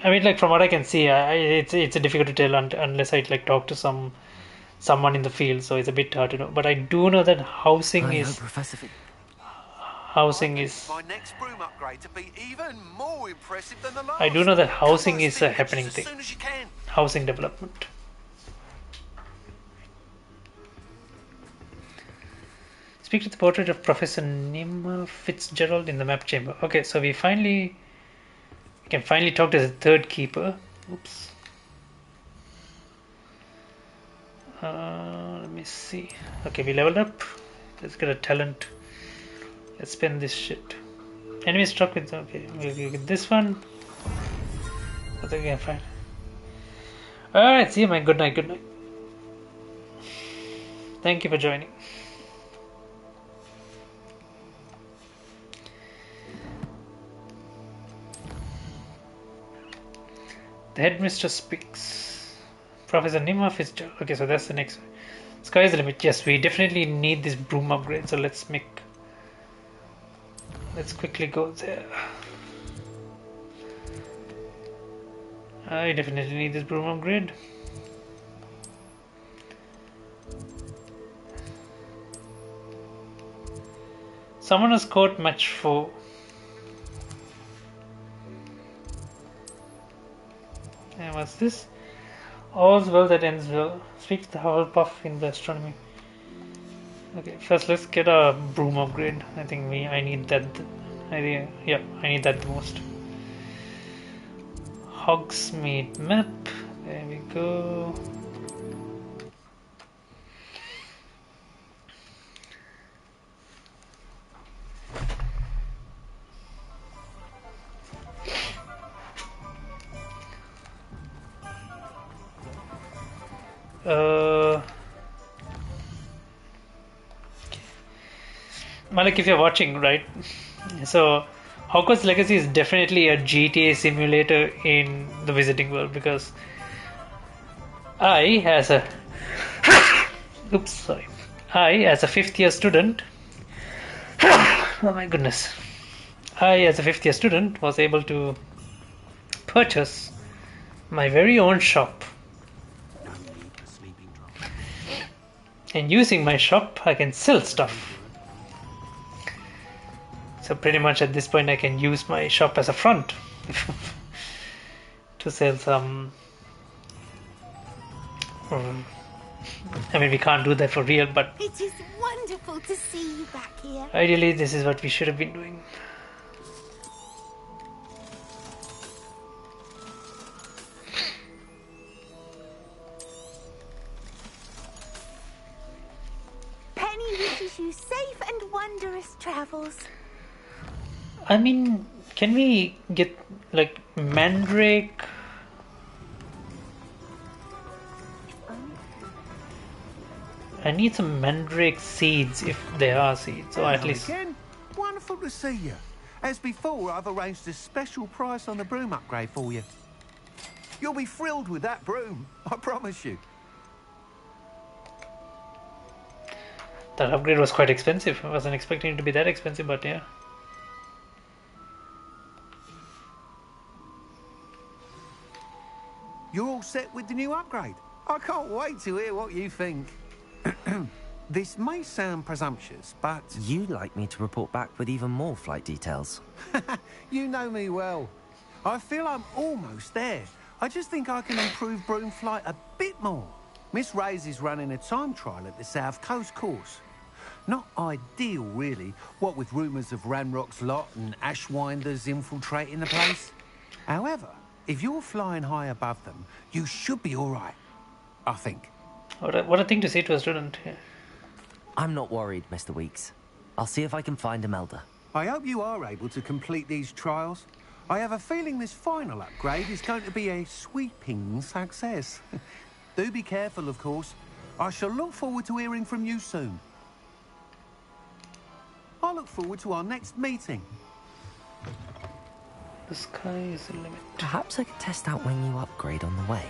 I mean, like from what I can see, it's difficult to tell unless I like talk to someone in the field. So it's a bit hard to know. But I do know that
I hope Professor
housing is.
My next broom upgrade to be even more impressive than the last.
I do know that
Come
housing
on,
is
stick
a
pictures
happening
as
thing.
soon as you can.
Housing development. Speak to the portrait of Professor Nima Fitzgerald in the map chamber. Okay, so we can finally talk to the third keeper. Oops. Let me see. Okay, we leveled up. Let's get a talent. Let's spend this shit. Enemy struck with. Okay, we'll get this one. I think we can find. Alright, see you, man. Good night, good night. Thank you for joining. The headmistress speaks. Professor Nima Fitzgerald. Okay, so that's the next one. Sky is the limit. Yes, we definitely need this broom upgrade. So let's quickly go there. I definitely need this broom upgrade. Someone has scored match 4. And what's this? All's well that ends well. Speaks the Hufflepuff in the astronomy. Okay, first let's get a broom upgrade. I think I need that. I need that the most. Hogsmeade map. There we go. Malik, if you're watching, right? So, Hogwarts Legacy is definitely a GTA simulator in the Wizarding World because I, as a fifth year student, oh my goodness, I, as a fifth year student, was able to purchase my very own shop. And using my shop, I can sell stuff. So pretty much at this point I can use my shop as a front to sell some. I mean, we can't do that for real, but
It is wonderful to see you back here.
ideally this is what we should have been doing.
Penny wishes you safe and wondrous travels.
I mean, can we get like mandrake? I need some mandrake seeds if there are seeds, or at
Hello
least.
again. Wonderful to see you. As before, I've arranged a special price on the broom upgrade for you. You'll be thrilled with that broom, I promise you.
That upgrade was quite expensive. I wasn't expecting it to be that expensive, but yeah.
You're all set with the new upgrade. I can't wait to hear what you think. This may sound presumptuous, but
You'd like me to report back with even more flight details.
you know me well. I feel I'm almost there. I just think I can improve broom flight a bit more. Miss Ray's is running a time trial at the South Coast course. Not ideal, really, what with rumours of Ranrock's lot and Ashwinders infiltrating the place. However, if you're flying high above them, you should be all right, I think.
What a thing to say to a student. Yeah.
I'm not worried, Mr. Weeks. I'll see if I can find Imelda.
I hope you are able to complete these trials. I have a feeling this final upgrade is going to be a sweeping success. Do be careful, of course. I shall look forward to hearing from you soon. I look forward to our next meeting.
The sky is the limit.
Perhaps I could test out my new upgrade on the way.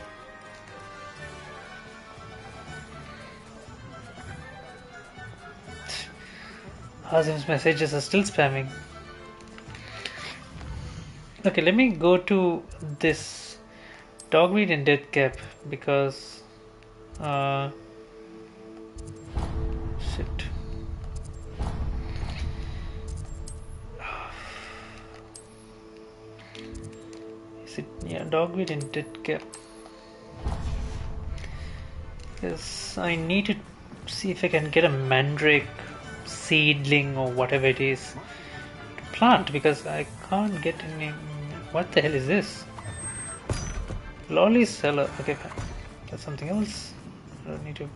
Azim's messages are still spamming. Okay, let me go to this dogweed and death cap because shit. Is it, yeah, dogweed and death cap. Yes, I need to see if I can get a mandrake seedling or whatever it is to plant because I can't get any. What the hell is this? Lolly cellar. Okay, fine. That's something else. I don't need to.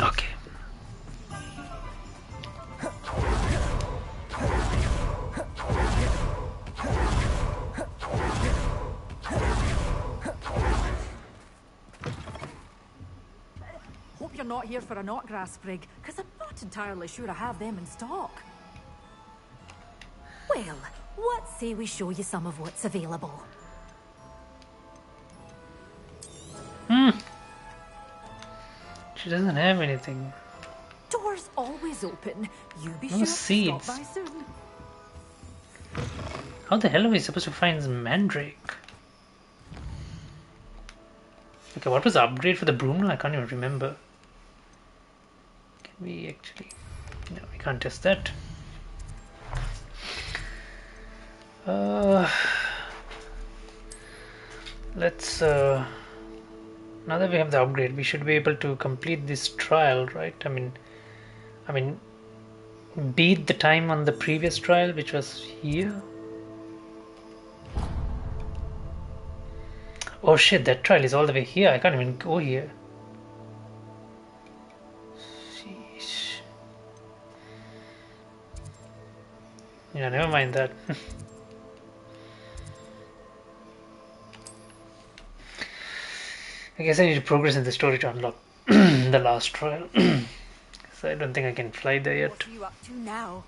Okay.
Hope you're not here for a knotgrass sprig, because I'm not entirely sure I have them in stock.
Well, what say we show you some of what's available?
She doesn't have anything.
Doors always open. You be
No
sure
seeds.
to stop by soon.
How the hell are we supposed to find mandrake? Okay, what was the upgrade for the broom now? I can't even remember. Can we actually... No, we can't test that. Let's... now that we have the upgrade, we should be able to complete this trial, right? I mean, beat the time on the previous trial, which was here. Oh shit, that trial is all the way here. I can't even go here. Sheesh. Yeah, never mind that. I guess I need to progress in the story to unlock the last trial. So I don't think I can fly there yet.
What are you up to now?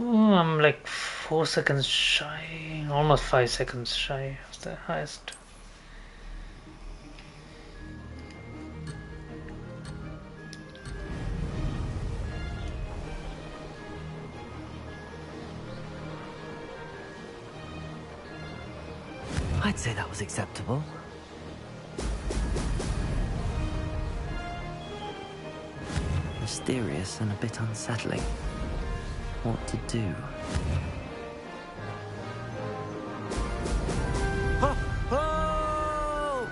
Oh, I'm like 4 seconds shy, almost 5 seconds shy of the highest.
I'd say that was acceptable. Mysterious and a bit unsettling. What to do? Oh! Oh!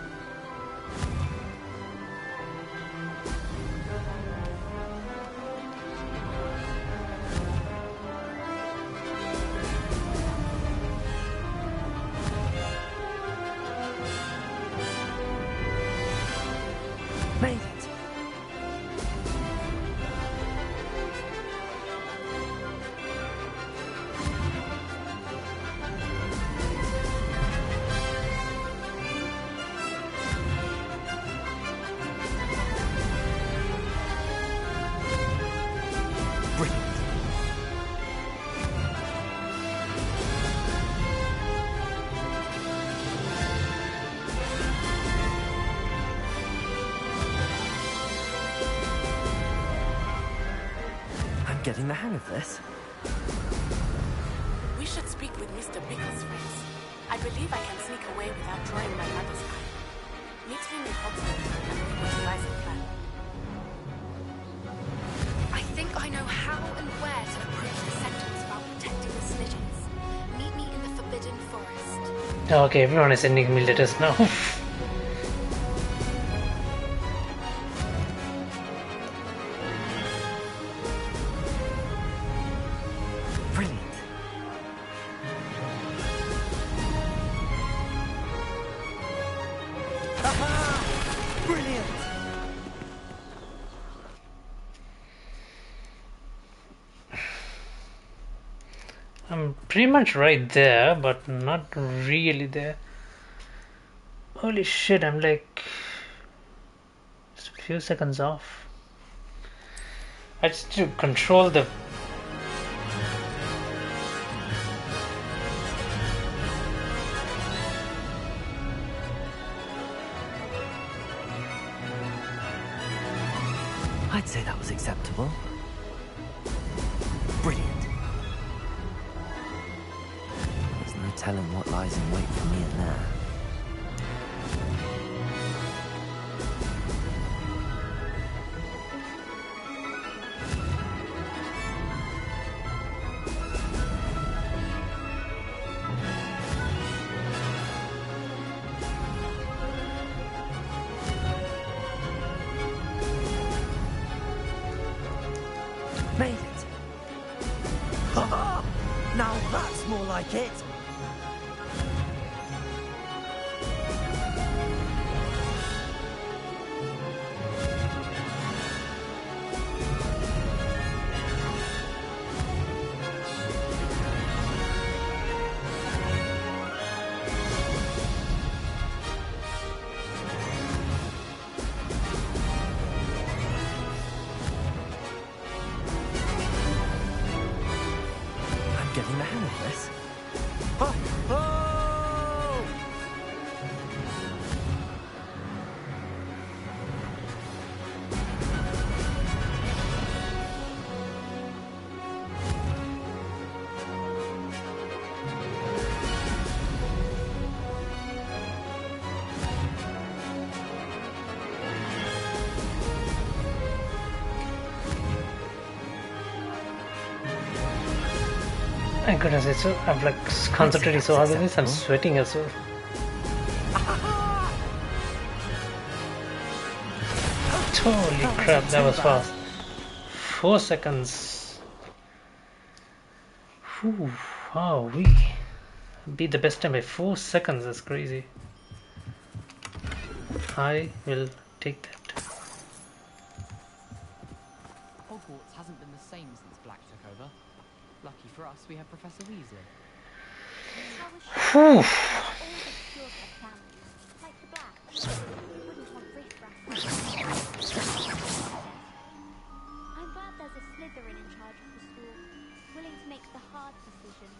Made it! I'm getting the hang of this.
We should speak with Mr. Bigglesworth. I believe I can sneak away without drawing my mother's eye. Meet him in Hogwarts and we will devise a plan.
I think I know how and where to approach the Sentinels about protecting the Slytherins. Meet me in the Forbidden Forest.
Okay, everyone is sending me letters now.
Brilliant. Aha! Brilliant!
I'm pretty much right there, but not really there. Holy shit, I'm like just a few seconds off. I just need to control the
I'd say that was acceptable. Brilliant. There's no telling what lies in wait for me in there. Made it! Ha-ha! Now that's more like it! I'm getting the hang of this. Ha! Oh!
my goodness, it's so, I'm like concentrating so hard on this, I'm sweating as well. Holy crap, that was fast. 4 seconds. Whew, wow, we beat the best time by 4 seconds, that's crazy. I will take that.
Hogwarts hasn't been the same since Black took over. Lucky for us, we have Professor Weasley.
Whew.
I'm glad there's a Slytherin in charge of the school, willing to make the hard decisions.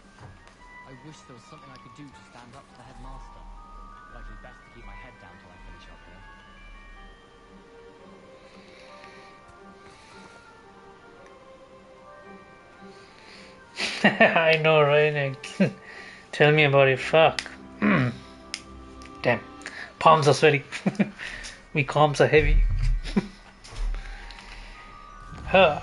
I wish there was something I could do to stand up to the headmaster. But I'd be best to keep my head down till I finish up here.
I know, right? Like, tell me about it. Fuck. Damn. Palms are sweaty. My palms are heavy. Huh.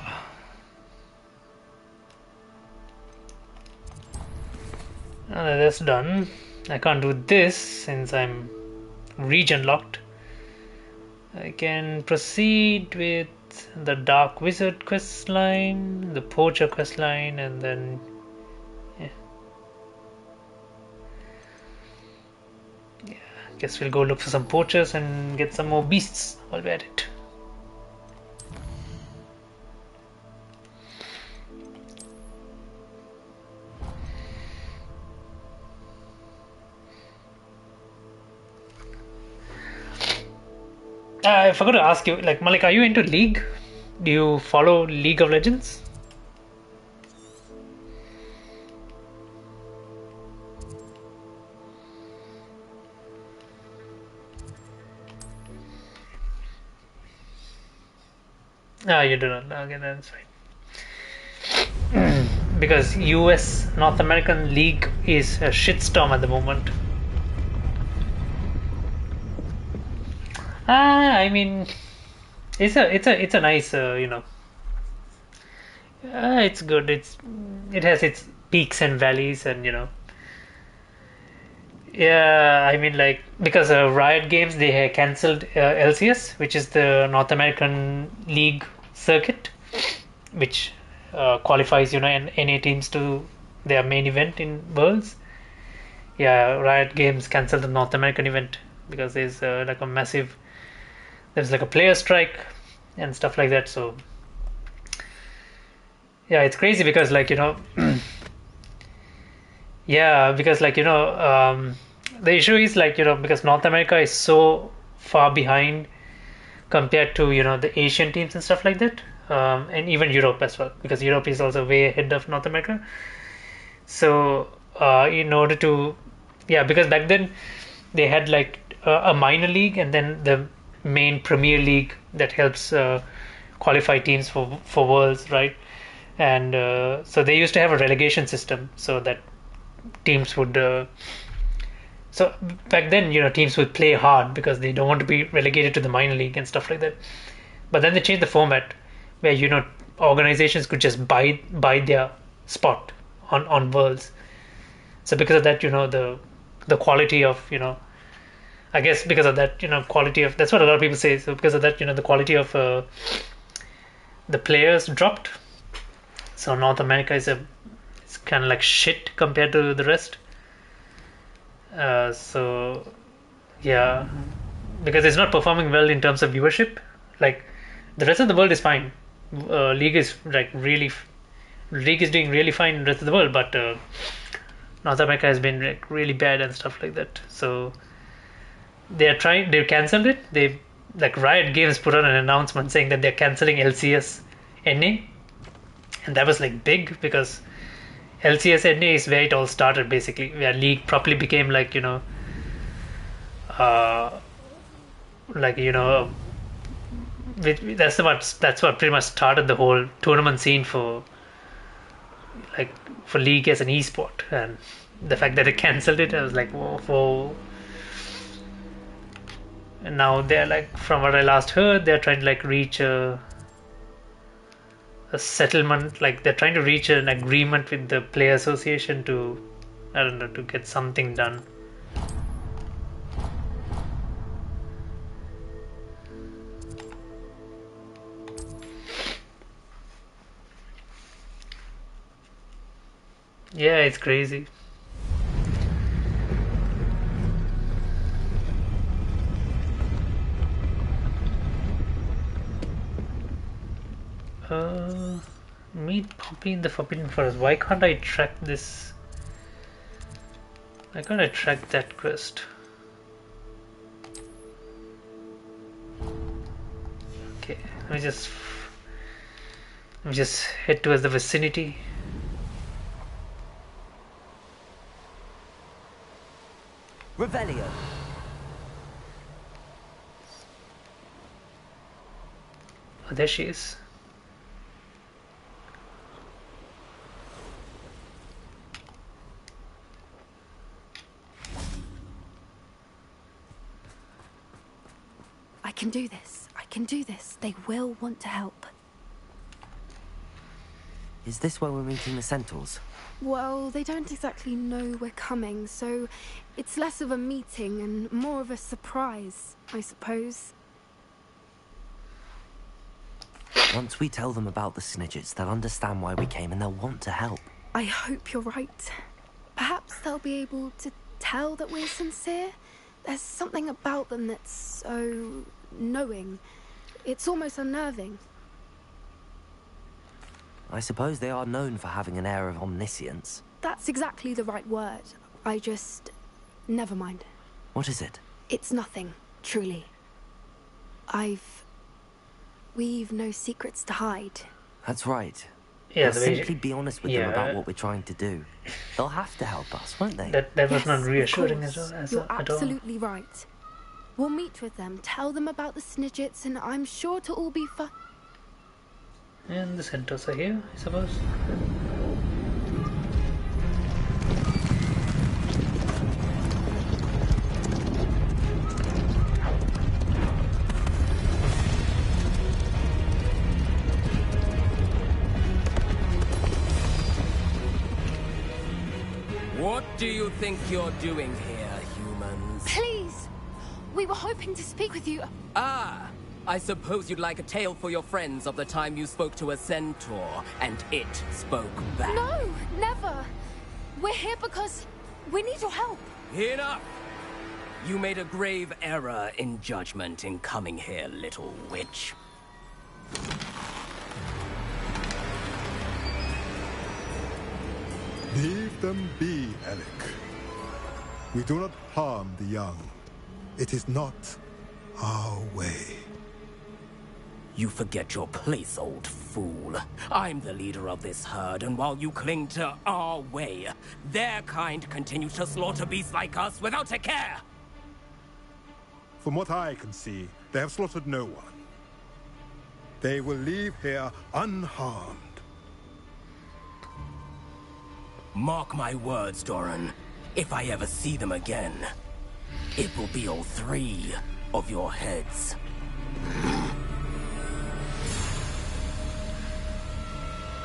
Now that that's done, I can't do this since I'm region locked. I can proceed with the Dark Wizard quest line, the Poacher quest line, and then yeah, guess we'll go look for some poachers and get some more beasts while we're at it. I forgot to ask you, like, Malik, are you into League? Do you follow League of Legends? Ah, you do not. Okay, that's fine. because US North American League is a shitstorm at the moment. I mean, it's a nice it's good. It has its peaks and valleys, and yeah, I mean, like, because Riot Games, they had cancelled LCS, which is the North American League circuit, which qualifies NA teams to their main event in Worlds. Yeah, Riot Games cancelled the North American event because there's there's like a player strike and stuff like that. So yeah, it's crazy because yeah, because the issue is because North America is so far behind compared to the Asian teams and stuff like that, and even Europe as well, because Europe is also way ahead of North America. So in order to because back then they had a minor league and then the main Premier League that helps qualify teams for Worlds, right? And so they used to have a relegation system so that teams would so back then teams would play hard because they don't want to be relegated to the minor league and stuff like that. But then they changed the format where organizations could just buy their spot on Worlds. So because of that, the quality of I guess because of that, quality of, that's what a lot of people say. So because of that, the quality of the players dropped. So North America it's kind of like shit compared to the rest. So yeah, because it's not performing well in terms of viewership. Like the rest of the world is fine. League is doing really fine in the rest of the world, but North America has been really bad and stuff like that. So they cancelled it. They Riot Games put out an announcement saying that they're cancelling LCS NA, and that was big because LCS NA is where it all started, basically, where league properly became that's what pretty much started the whole tournament scene for league as an esport. And the fact that they cancelled it, I was like, whoa. And now they're from what I last heard, they're trying to reach a settlement. They're trying to reach an agreement with the player association to, I don't know, to get something done. Yeah, it's crazy. Meet Poppy in the Forbidden Forest. Why can't I track this? Why can't I track that quest? Okay, let me just head towards the vicinity.
Revelio.
Oh, there she is.
I can do this. I can do this. They will want to help.
Is this where we're meeting the Centaurs?
Well, they don't exactly know we're coming, so it's less of a meeting and more of a surprise, I suppose.
Once we tell them about the Snidgets, they'll understand why we came and they'll want to help.
I hope you're right. Perhaps they'll be able to tell that we're sincere. There's something about them that's so knowing. It's almost unnerving.
I suppose they are known for having an air of omniscience.
That's exactly the right word. I just... never mind.
What is it?
It's nothing, truly. We've no secrets to hide.
That's right.
Yeah,
we'll simply be honest with them about what we're trying to do. They'll have to help us, won't they?
That was not reassuring as well.
You're absolutely right. We'll meet with them, tell them about the Snidgets, and I'm sure it'll all be fun.
And the Centaurs are here, I suppose.
What do you think you're doing here, humans?
Please! We were hoping to speak with you.
Ah, I suppose you'd like a tale for your friends of the time you spoke to a centaur, and it spoke back.
No, never. We're here because we need your help.
Enough! You made a grave error in judgment in coming here, little witch.
Leave them be, Alec. We do not harm the young. It is not our way.
You forget your place, old fool. I'm the leader of this herd, and while you cling to our way, their kind continue to slaughter beasts like us without a care!
From what I can see, they have slaughtered no one. They will leave here unharmed.
Mark my words, Doran. If I ever see them again, it will be all 3 of your heads.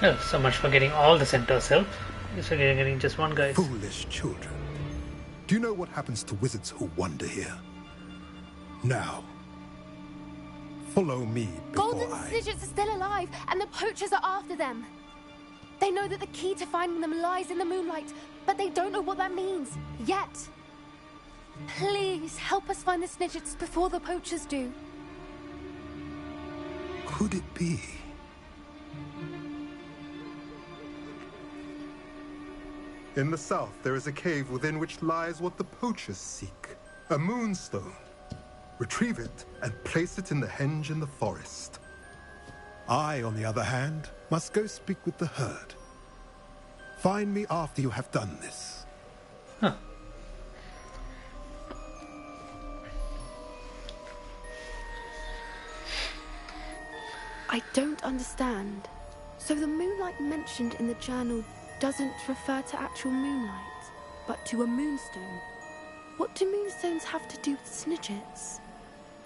Well, so much for getting all the centaurs' help. Guess we're getting just one guy.
Foolish children. Do you know what happens to wizards who wander here? Now, follow me before
Golden Snidgets are still alive, and the poachers are after them. They know that the key to finding them lies in the moonlight, but they don't know what that means, yet. Please, help us find the Snidgets before the poachers do.
Could it be? In the south, there is a cave within which lies what the poachers seek. A moonstone. Retrieve it and place it in the henge in the forest. I, on the other hand, must go speak with the herd. Find me after you have done this.
Huh.
I don't understand. So the moonlight mentioned in the journal doesn't refer to actual moonlight, but to a moonstone. What do moonstones have to do with Snidgets?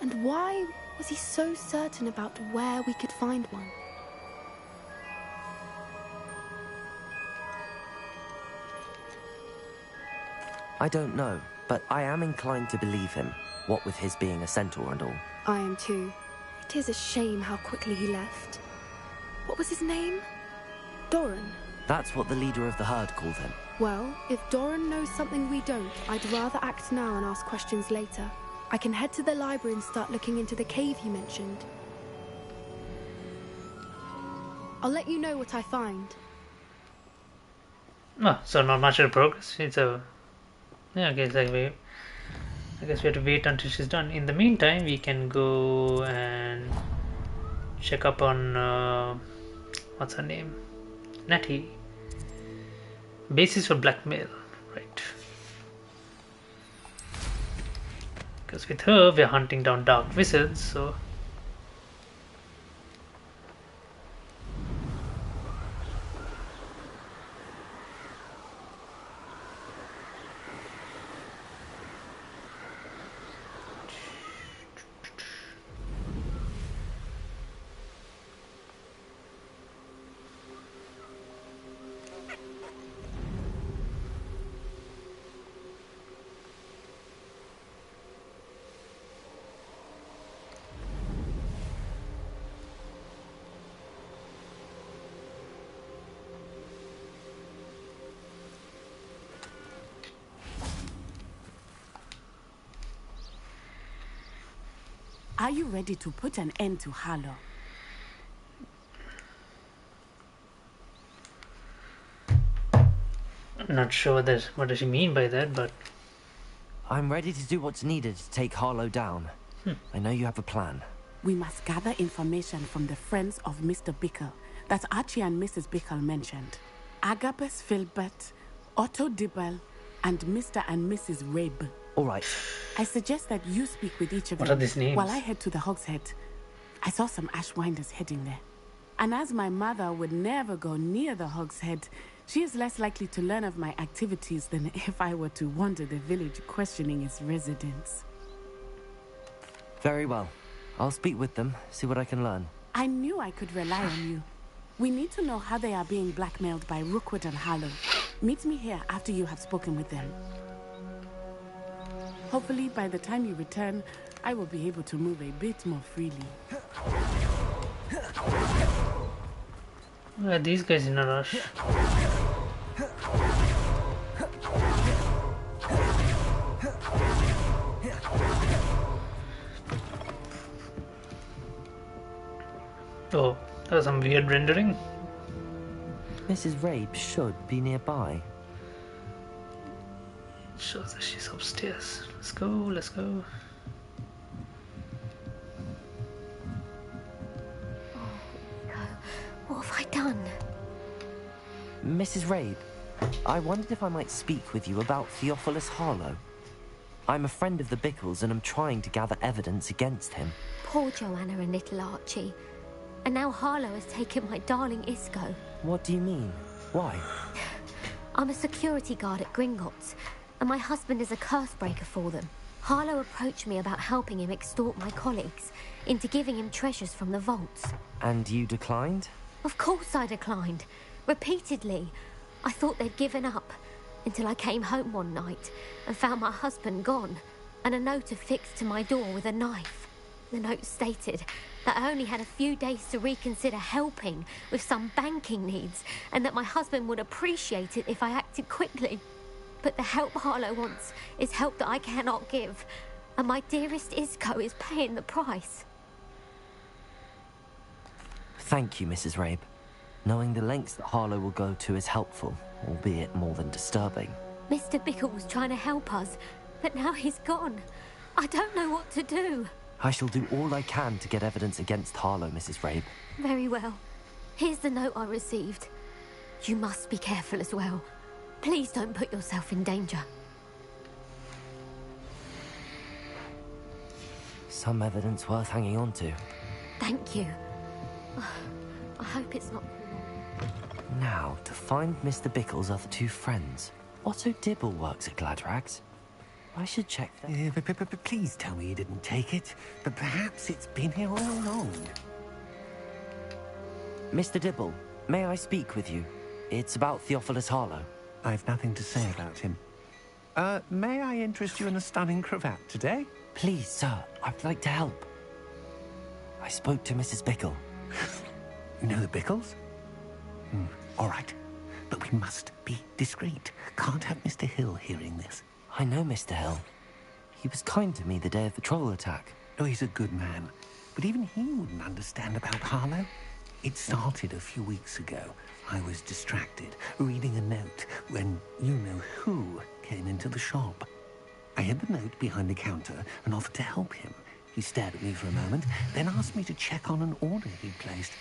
And why was he so certain about where we could find one?
I don't know, but I am inclined to believe him, what with his being a centaur and all.
I am too. It is a shame how quickly he left. What was his name? Doran.
That's what the leader of the herd called him.
Well, if Doran knows something we don't, I'd rather act now and ask questions later. I can head to the library and start looking into the cave you mentioned. I'll let you know what I find.
Oh, so not much of progress. It's a... Yeah, I guess we have to wait until she's done. In the meantime, we can go and check up on... what's her name? Natty. Basis for blackmail. Right. Because with her, we're hunting down dark wizards, so...
Are you ready to put an end to Harlow?
I'm not sure what does she mean by that, but...
I'm ready to do what's needed to take Harlow down. I know you have a plan.
We must gather information from the friends of Mr. Bickle that Archie and Mrs. Bickle mentioned. Agabus Filbert, Otto Dibble, and Mr. and Mrs. Rabe.
All right.
I suggest that you speak with each of
What
them
are these names?
while I head to the Hogshead. I saw some Ashwinders heading there. And as my mother would never go near the Hogshead, she is less likely to learn of my activities than if I were to wander the village questioning its residents.
Very well. I'll speak with them, see what I can learn.
I knew I could rely on you. We need to know how they are being blackmailed by Rookwood and Harlow. Meet me here after you have spoken with them. Hopefully, by the time you return, I will be able to move a bit more freely.
These guys in a rush. Oh, that was some weird rendering.
Mrs. Rabe should be nearby.
It shows that she's upstairs. Let's go, let's go.
What have I done?
Mrs. Rabe, I wondered if I might speak with you about Theophilus Harlow. I'm a friend of the Bickles and I'm trying to gather evidence against him.
Poor Joanna and little Archie. And now Harlow has taken my darling Isco.
What do you mean? Why?
I'm a security guard at Gringotts, and my husband is a curse breaker for them. Harlow approached me about helping him extort my colleagues into giving him treasures from the vaults.
And you declined?
Of course I declined. Repeatedly. I thought they'd given up, until I came home one night and found my husband gone, and a note affixed to my door with a knife. The note stated that I only had a few days to reconsider helping with some banking needs, and that my husband would appreciate it if I acted quickly. But the help Harlow wants is help that I cannot give, and my dearest Isco is paying the price.
Thank you, Mrs. Rabe. Knowing the lengths that Harlow will go to is helpful, albeit more than disturbing.
Mr. Bickle was trying to help us, but now he's gone. I don't know what to do.
I shall do all I can to get evidence against Harlow, Mrs. Rabe.
Very well. Here's the note I received. You must be careful as well. Please don't put yourself in danger.
Some evidence worth hanging on to.
Thank you. I hope it's not...
Now, to find Mr. Bickle's other two friends. Otto Dibble works at Gladrags. I should check that.
But please tell me you didn't take it. But perhaps it's been here all along.
Mr. Dibble, may I speak with you? It's about Theophilus Harlow.
I've nothing to say about him. May I interest you in a stunning cravat today?
Please, sir. I'd like to help. I spoke to Mrs. Bickle.
You know the Bickles? All right. But we must be discreet. Can't have Mr. Hill hearing this.
I know Mr. Hill. He was kind to me the day of the troll attack.
Oh, he's a good man. But even he wouldn't understand about Harlow. It started a few weeks ago. I was distracted, reading a note, when you-know-who came into the shop. I hid the note behind the counter and offered to help him. He stared at me for a moment, then asked me to check on an order he'd placed.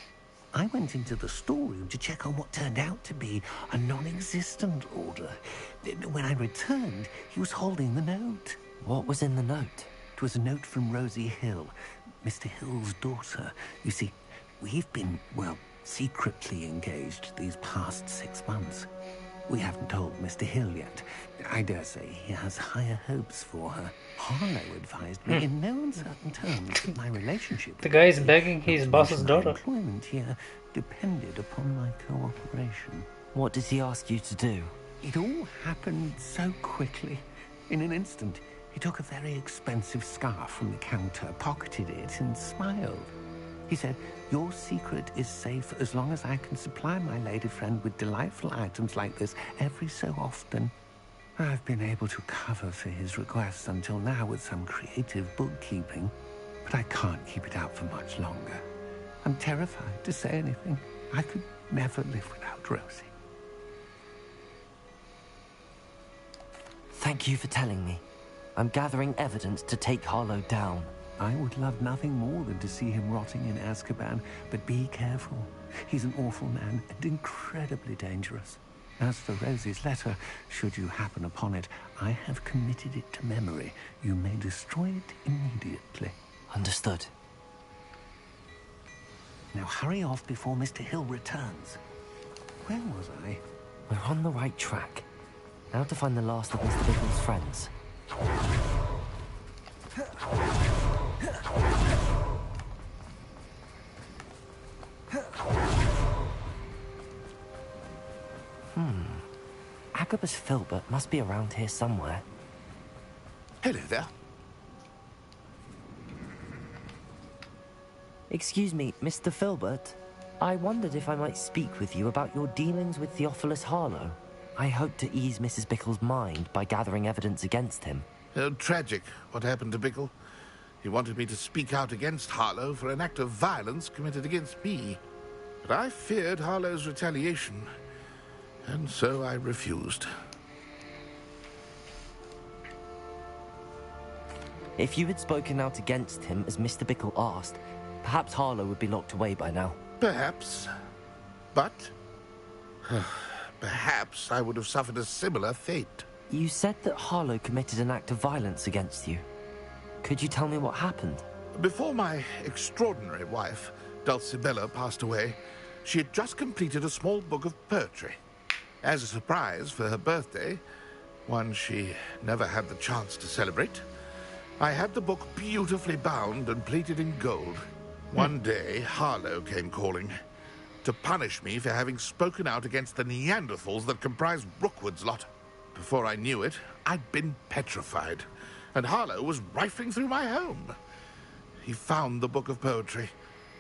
I went into the storeroom to check on what turned out to be a non-existent order. When I returned, he was holding the note.
What was in the note?
It was a note from Rosie Hill, Mr. Hill's daughter. You see, we've been, well, secretly engaged these past 6 months. We haven't told Mr. Hill yet. I dare say he has higher hopes for her. Harlow advised me in no uncertain terms that my relationship...
The guy is begging his boss's daughter.
...employment here depended upon my cooperation.
What did he ask you to do?
It all happened so quickly. In an instant, he took a very expensive scarf from the counter, pocketed it, and smiled. He said, "Your secret is safe as long as I can supply my lady friend with delightful items like this every so often." I've been able to cover for his requests until now with some creative bookkeeping, but I can't keep it out for much longer. I'm terrified to say anything. I could never live without Rosie.
Thank you for telling me. I'm gathering evidence to take Harlow down.
I would love nothing more than to see him rotting in Azkaban, but be careful. He's an awful man and incredibly dangerous. As for Rosie's letter, should you happen upon it, I have committed it to memory. You may destroy it immediately.
Understood.
Now hurry off before Mr. Hill returns. Where was I?
We're on the right track. Now to find the last of Mr. Bickle's friends. Agabus Filbert must be around here somewhere.
Hello there.
Excuse me, Mr. Filbert. I wondered if I might speak with you about your dealings with Theophilus Harlow. I hope to ease Mrs. Bickle's mind by gathering evidence against him.
Oh, tragic, what happened to Bickle. He wanted me to speak out against Harlow for an act of violence committed against me. But I feared Harlow's retaliation, and so I refused.
If you had spoken out against him as Mr. Bickle asked, perhaps Harlow would be locked away by now.
Perhaps. But perhaps I would have suffered a similar fate.
You said that Harlow committed an act of violence against you. Could you tell me what happened?
Before my extraordinary wife, Dulcibella, passed away, she had just completed a small book of poetry. As a surprise for her birthday, one she never had the chance to celebrate, I had the book beautifully bound and plated in gold. One day, Harlow came calling to punish me for having spoken out against the Neanderthals that comprised Rookwood's lot. Before I knew it, I'd been petrified, and Harlow was rifling through my home. He found the book of poetry,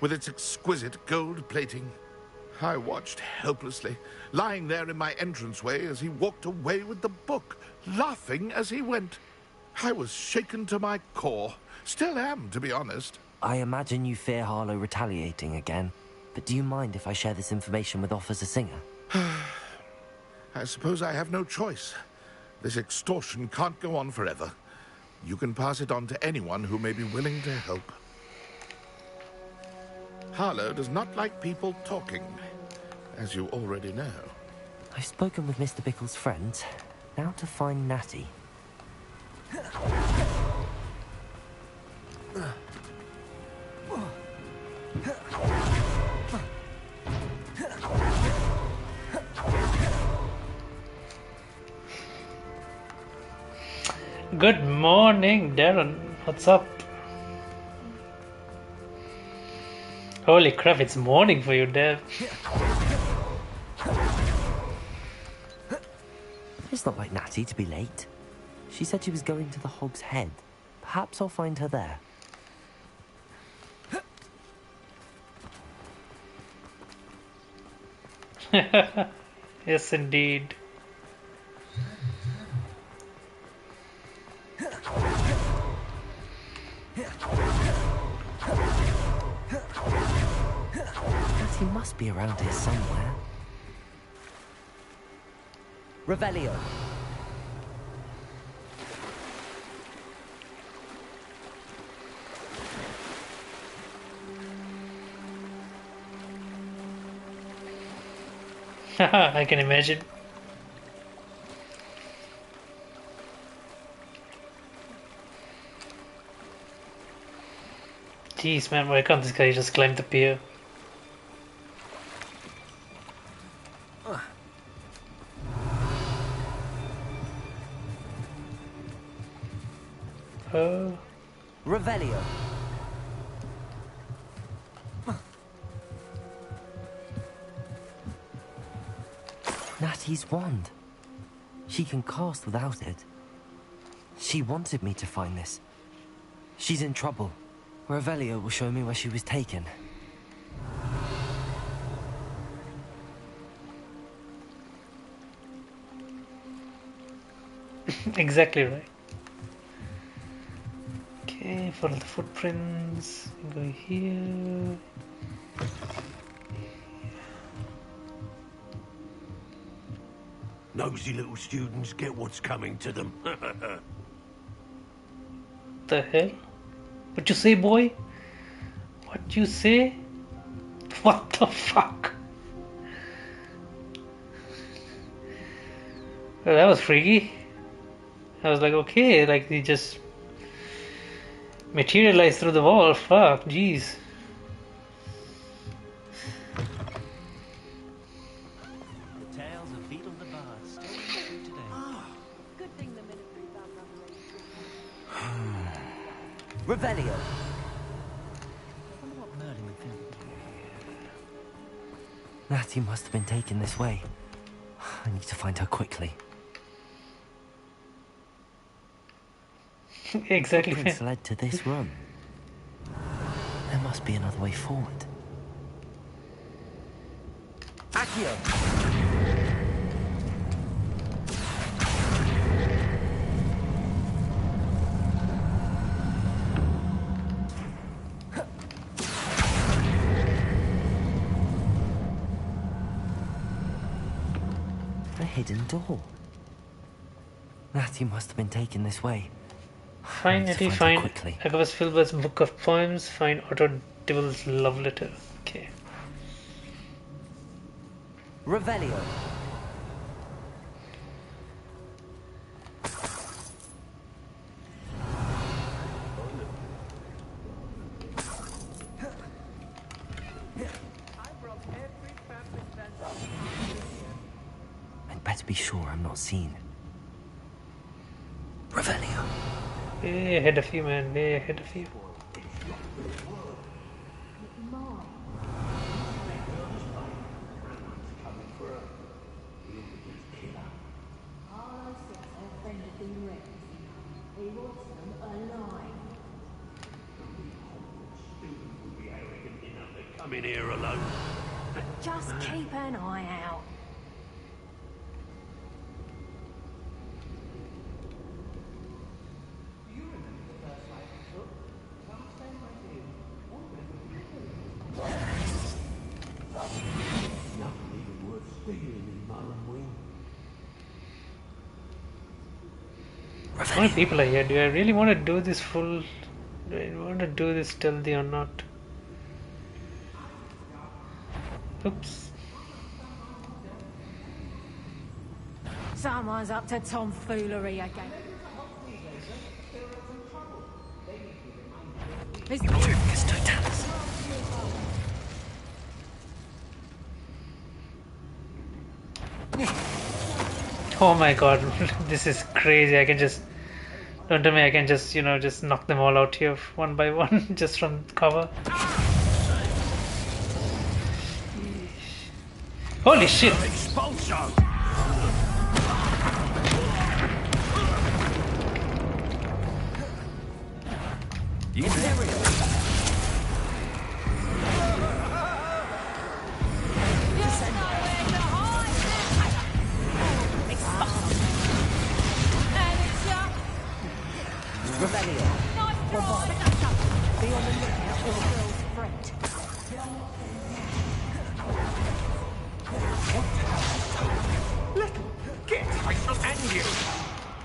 with its exquisite gold plating. I watched helplessly, lying there in my entranceway as he walked away with the book, laughing as he went. I was shaken to my core. Still am, to be honest.
I imagine you fear Harlow retaliating again, but do you mind if I share this information with Officer Singer?
I suppose I have no choice. This extortion can't go on forever. You can pass it on to anyone who may be willing to help. Harlow does not like people talking, as you already know.
I've spoken with Mr. Bickle's friends. Now to find Natty.
Good morning, Darren. What's up? Holy crap, it's morning for you, Dev.
It's not like Natty to be late. She said she was going to the Hog's Head. Perhaps I'll find her there.
Yes, indeed.
Natty must be around here somewhere. Revelio.
I can imagine. Jeez, man, why can't this guy just climb the pier?
Revelio. Natty's wand. She can cast without it. She wanted me to find this. She's in trouble. Revelio will show me where she was taken.
Exactly right. Okay, follow the footprints. Go here.
Nosy little students get what's coming to them.
The hell? What you say, boy? What you say? What the fuck? Well, that was freaky. I was like, okay, like he just materialized through the wall. Fuck, jeez.
The tales of Beetle the Bard still ring true today.
Good thing the military found
Revelio.
Wonder what Merlin would think.
Natty must have been taken this way. I need to find her quickly.
Exactly.
Footprints led to this room. There must be another way forward. Accio! A hidden door. Natty must have been taken this way.
Find Nettie, find Agabus Filbert's book of poems, find Otto Dibble's love letter. Okay.
Revelio. I'd better be sure I'm not seen. Revelio.
Way ahead of you, man. Way ahead of you.
Come in here alone.
Just keep an eye out.
How many people are here? Do I really want to do this full? Do I want to do this stealthy or not? Oops.
Someone's up to tomfoolery again.
Oh my god, this is crazy. I can just... Don't tell me I can just, just knock them all out here one by one, just from cover. Holy shit!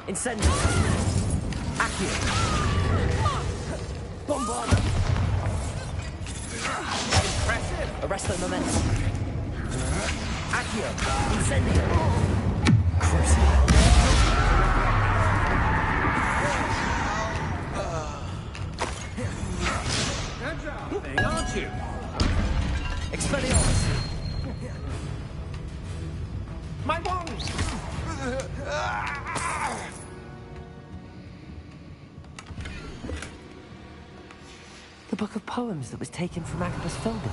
Incendio. Accio. Bombarda. Impressive. Arrest the momentum. Accio. Incendio. Crucible.
Agile thing, aren't you?
Expelliarmus.
My wand!
The book of poems that was taken from Agabus Filbert.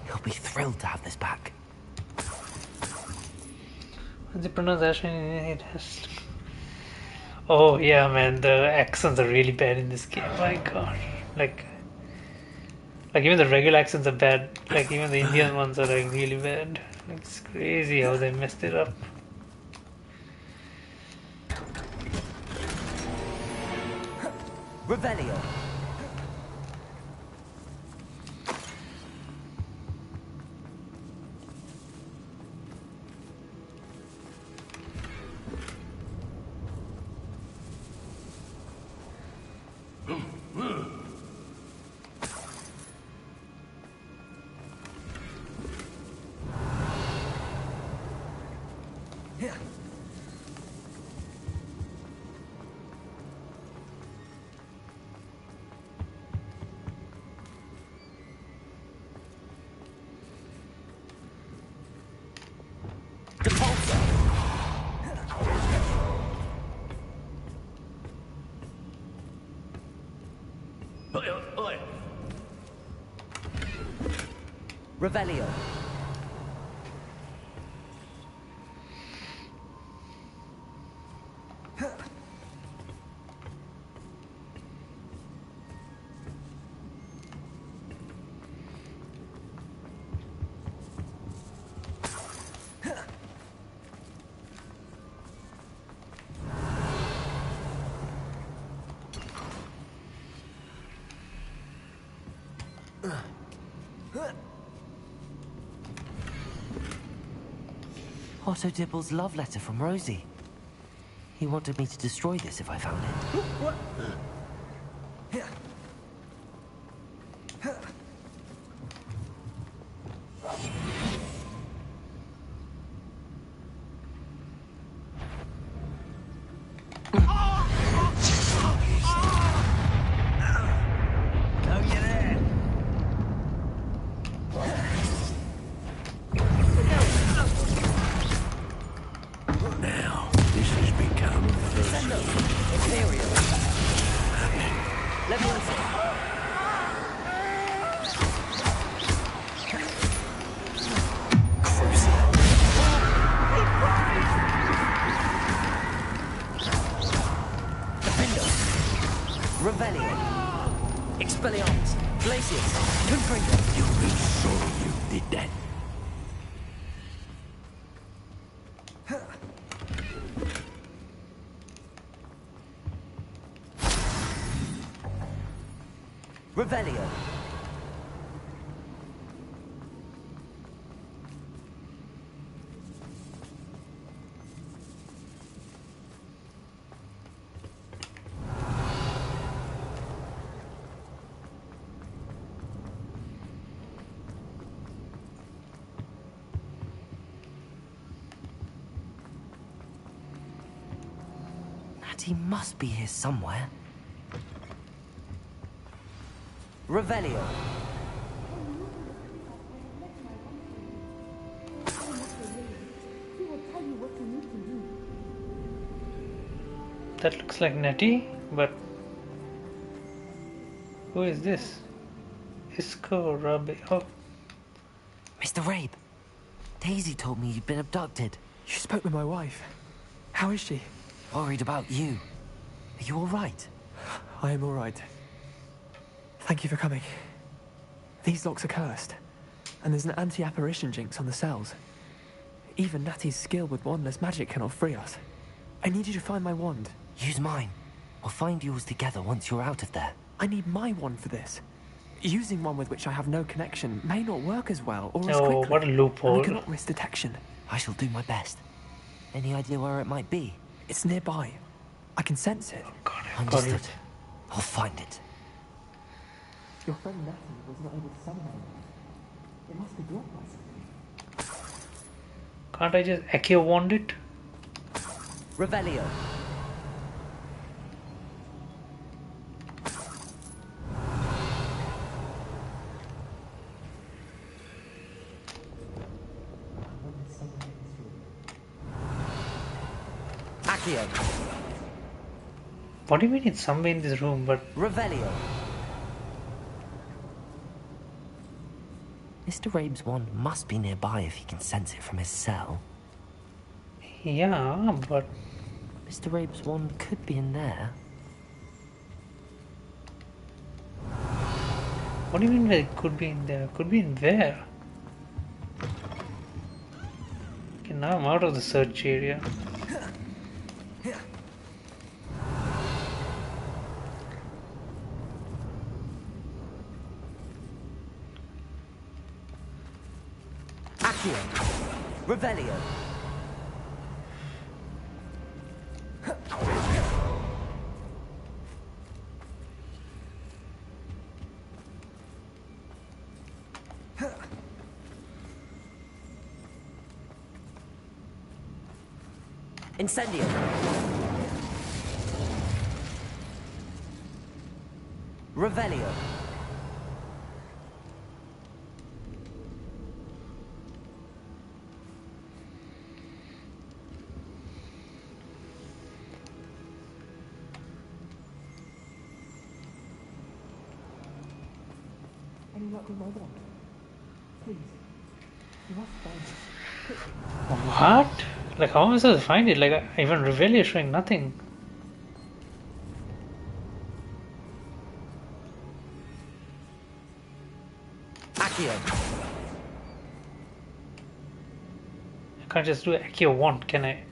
He'll be thrilled to have this back.
What's the pronunciation? It has to... Oh yeah, man, the accents are really bad in this game. My god, like even the regular accents are bad. Like even the Indian ones are like really bad. It's crazy how they messed it up.
Revelio. Revelio. Otto Dibble's love letter from Rosie. He wanted me to destroy this if I found it.
What?
Now, this has become personal.
Revelio. Expelliarmus. Glacius. Confringo.
You'll be sorry you did that.
Revelio. Natty must be here somewhere. Revelio.
That looks like Nettie, but who is this? Isco Rabi. Oh,
Mr. Rabe, Daisy told me you'd been abducted.
You spoke with my wife. How is she?
Worried about you. Are you all right?
I am all right. Thank you for coming. These locks are cursed, and there's an anti-apparition jinx on the cells. Even Natty's skill with wandless magic cannot free us. I need you to find my wand.
Use mine. We'll find yours together once you're out of there.
I need my wand for this. Using one with which I have no connection may not work as well or as
oh,
quickly.
what a loophole.
And we cannot risk detection.
I shall do my best. Any idea where it might be?
It's nearby. I can sense it.
Oh God,
Understood. I'll find it.
Your friend Natty was not able to summon it. It must be blocked by something.
Can't I just Accio wand it?
Revelio. Accio.
What do you mean it's somewhere in this room? But
Revelio. Mr. Rabe's wand must be nearby if he can sense it from his cell.
yeah, but
Mr. Rabe's wand could be in there.
what do you mean by it could be in there? Could be in there. Okay, now I'm out of the search area.
Accio. Revelio. Incendio. Revelio.
Any luck with my wand? Please. You must find it.
What? Like, how am I supposed to find it? Like, even Reveille is showing nothing.
Accio.
I can't just do Accio wand, can I?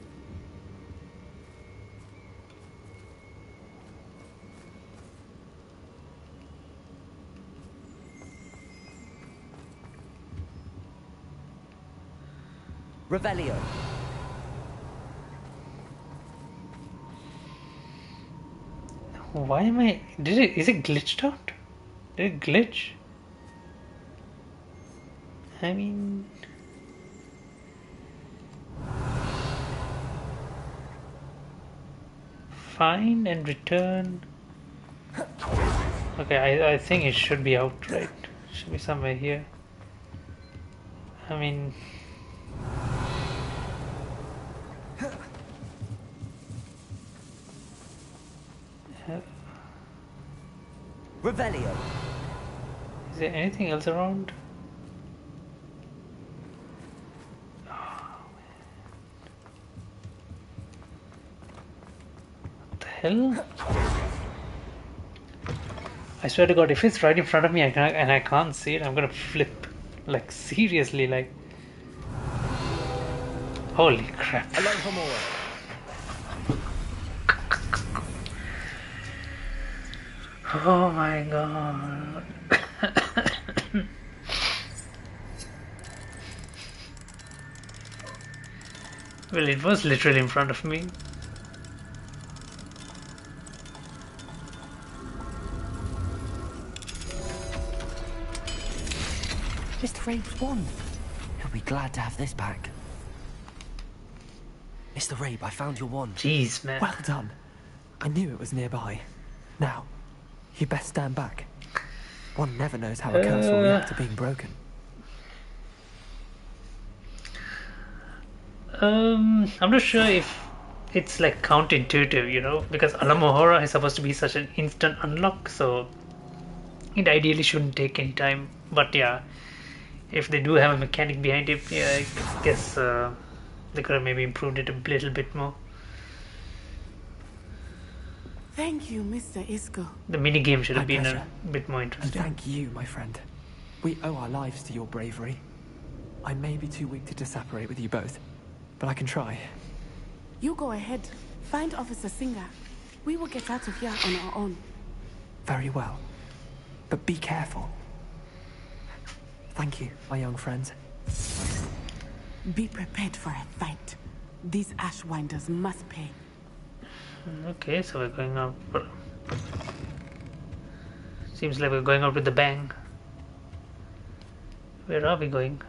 Revelio.
Why am I... Is it glitched out? Did it glitch? I mean... Find and return. Okay, I think it should be out, right? Should be somewhere here. I mean...
Revelio.
Is there anything else around? What the hell? I swear to God, if it's right in front of me and I can't see it, I'm gonna flip. Like, seriously, like... Holy crap. Oh my God. Well, it was literally in front of me.
Mr. Rabe's won. He'll be glad to have this back. Mr. Rabe, I found your wand.
Jeez, man.
Well done. I knew it was nearby. Now, you best stand back. One never knows how a curse will react to being broken.
I'm not sure if it's like counterintuitive, you know, because Alamohora is supposed to be such an instant unlock, so it ideally shouldn't take any time. But yeah, if they do have a mechanic behind it, yeah, I guess they could have maybe improved it a little bit more.
Thank you, Mr. Isco.
The mini game should have
My
been
pleasure.
a bit more
And
interesting.
thank you, my friend. We owe our lives to your bravery. I may be too weak to disapparate with you both, but I can try.
You go ahead. Find Officer Singer. We will get out of here on our own.
Very well. But be careful. Thank you, my young friends.
Be prepared for a fight. These Ashwinders must pay.
Okay, so we're going up. Seems like we're going out with the bang. Where are we going?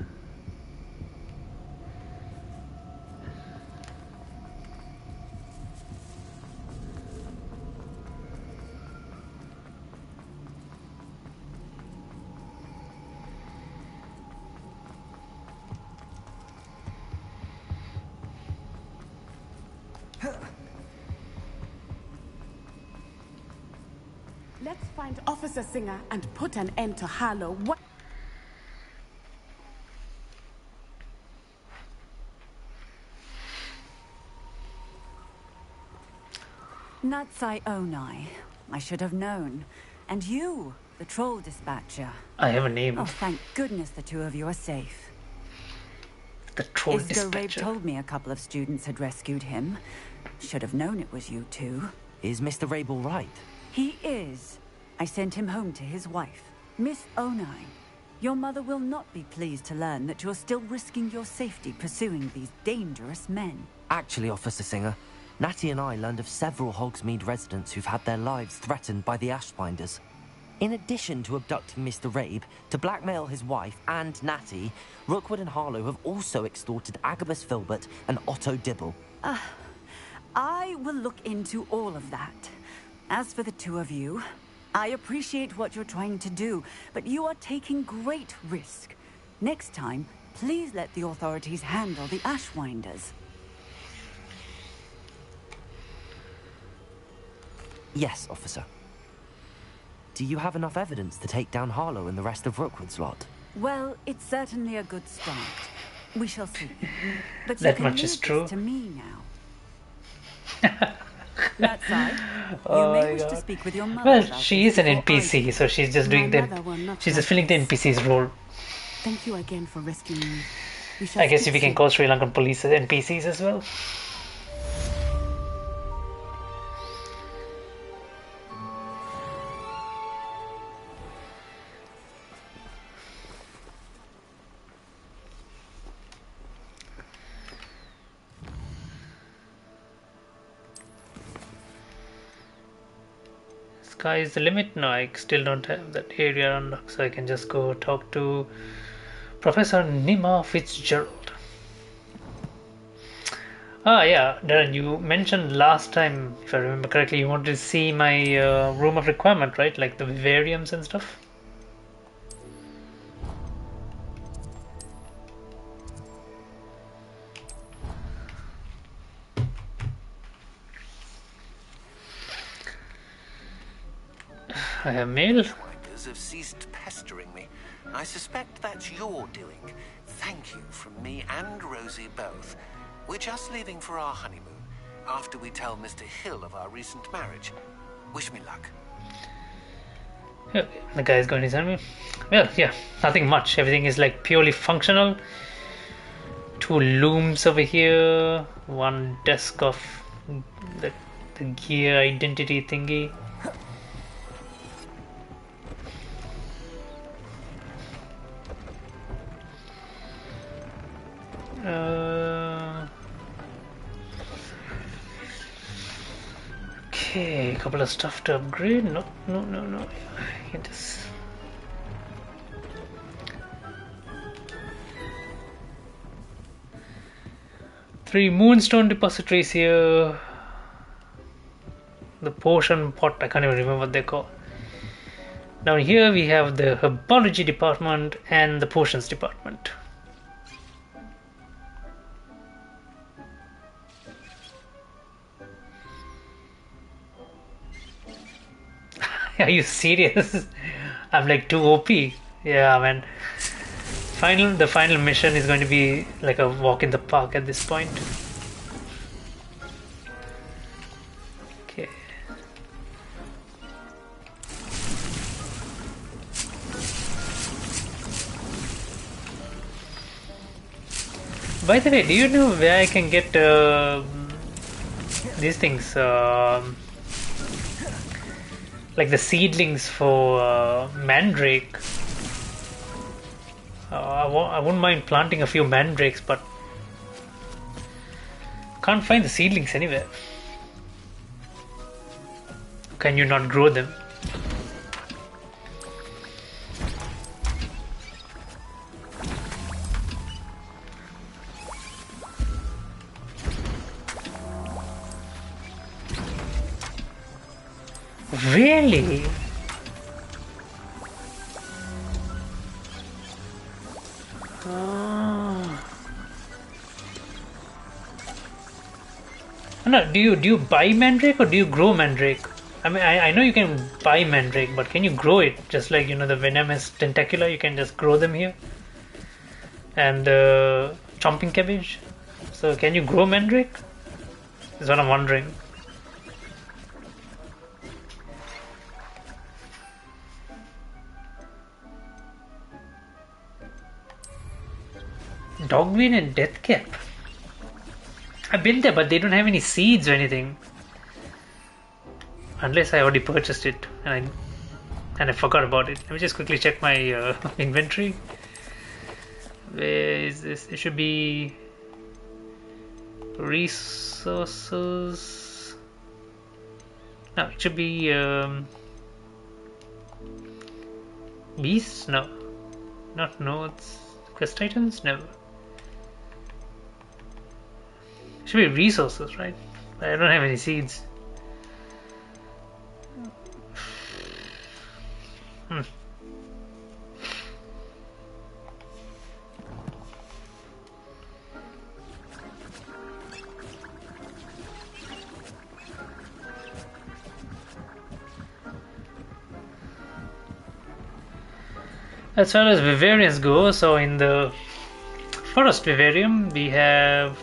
Let's find Officer Singer and put an end to Harlow. What?
Natsai Onai. I should have known. And you, the troll dispatcher.
I have a name.
Oh, thank goodness the two of you are safe.
The troll
Isco Rabe
dispatcher.
told me a couple of students had rescued him. Should have known it was you two.
Is Mr. Rabe all right?
He is. I sent him home to his wife, Miss Onai. Your mother will not be pleased to learn that you're still risking your safety pursuing these dangerous men.
Actually, Officer Singer, Natty and I learned of several Hogsmeade residents who've had their lives threatened by the Ashbinders. In addition to abducting Mr. Rabe, to blackmail his wife and Natty, Rookwood and Harlow have also extorted Agabus Filbert and Otto Dibble.
I will look into all of that. As for the two of you, I appreciate what you're trying to do, but you are taking great risk. Next time, please let the authorities handle the Ashwinders.
Yes, officer. Do you have enough evidence to take down Harlow and the rest of Rookwood's lot?
Well, it's certainly a good start. We shall see. But
That
you can
much is
leave
true.
this to me now. That side, you
Oh
may
my
wish to
God.
speak with your mother.
Well,
about
she
this
is an
before I
NPC, so she's just doing
My mother will
the.
not
She's just
like
filling the NPC's role.
Thank you again for rescuing me. We shall
I guess
speak
if we can
soon.
call Sri Lankan police as NPCs as well. Sky is the limit? No, I still don't have that area unlocked, so I can just go talk to Professor Nima Fitzgerald. Ah, yeah, Darren, you mentioned last time, if I remember correctly, you wanted to see my room of requirement, right? Like the vivariums and stuff? I have mail.
Ashwinders have ceased pestering me. I suspect that's your doing. Thank you from me and Rosie both. We're just leaving for our honeymoon, after we tell Mr. Hill of our recent marriage. Wish me luck.
Yeah, the guy is going to send me. Well, yeah, nothing much. Everything is like purely functional. 2 looms over here. 1 desk of the gear identity thingy. Okay, a couple of stuff to upgrade. No. I can just. Three moonstone depositories here. The potion pot, I can't even remember what they're called. Down here we have the herbology department and the potions department. Are you serious? I'm like too OP. Yeah, man. The final mission is going to be like a walk in the park at this point. Okay. By the way, do you know where I can get these things? Like the seedlings for mandrake. I wouldn't mind planting a few mandrakes, but can't find the seedlings anywhere. Can you not grow them? Really? No, do you buy mandrake or do you grow mandrake? I mean, I know you can buy mandrake, but can you grow it? Just like, you know, the venomous tentacula, you can just grow them here. And chomping cabbage. So can you grow mandrake? Is what I'm wondering. Dogweed and Deathcap. I've been there, but they don't have any seeds or anything. Unless I already purchased it and I forgot about it. Let me just quickly check my inventory. Where is this? It should be resources. No, it should be beasts. No, not nodes. Quest items. No. Should be resources, right? I don't have any seeds. As far as vivariums go, so in the forest vivarium we have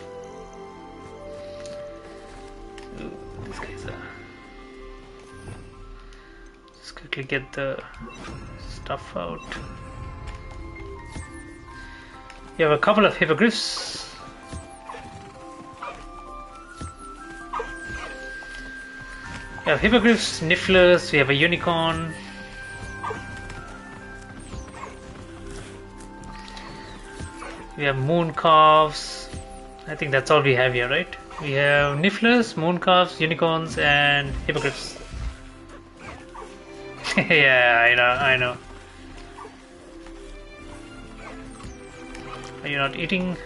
just quickly get the stuff out. You have a couple of hippogriffs. We have hippogriffs, nifflers, we have a unicorn. We have moon calves. I think that's all we have here, right? We have nifflers, moon calves, unicorns, and hippogriffs. Yeah, I know. Are you not eating?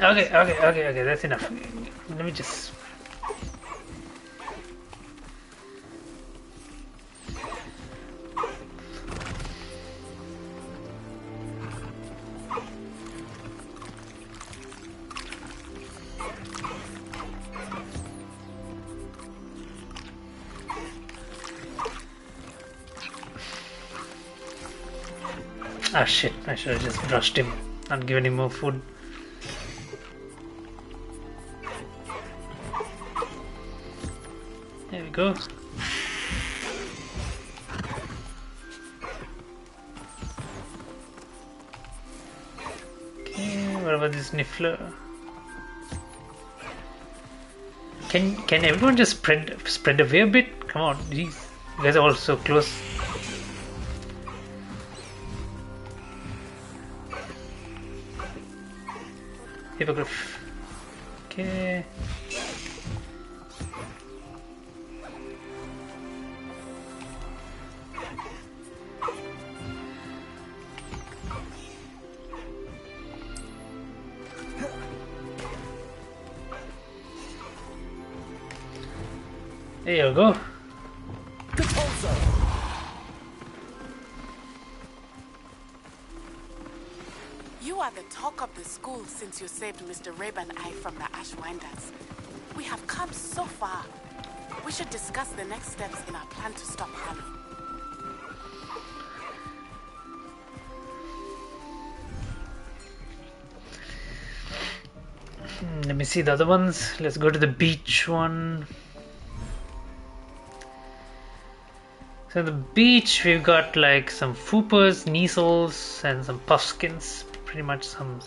Okay, that's enough. Let me just... Ah shit, I should have just rushed him and given him more food. There we go. Okay, what about this Niffler? Can everyone just spread away a bit? Come on, jeez. You guys are all so close. Hippogriff. Okay. There you go.
You are the talk of the school since you saved Mr. Rabe and I from the Ashwinders. We have come so far. We should discuss the next steps in our plan to stop Harlow.
Let me see the other ones. Let's go to the beach one. So the beach, we've got like some foopers, Neasels, and some puffskins. Pretty much some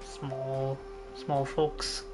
small folks.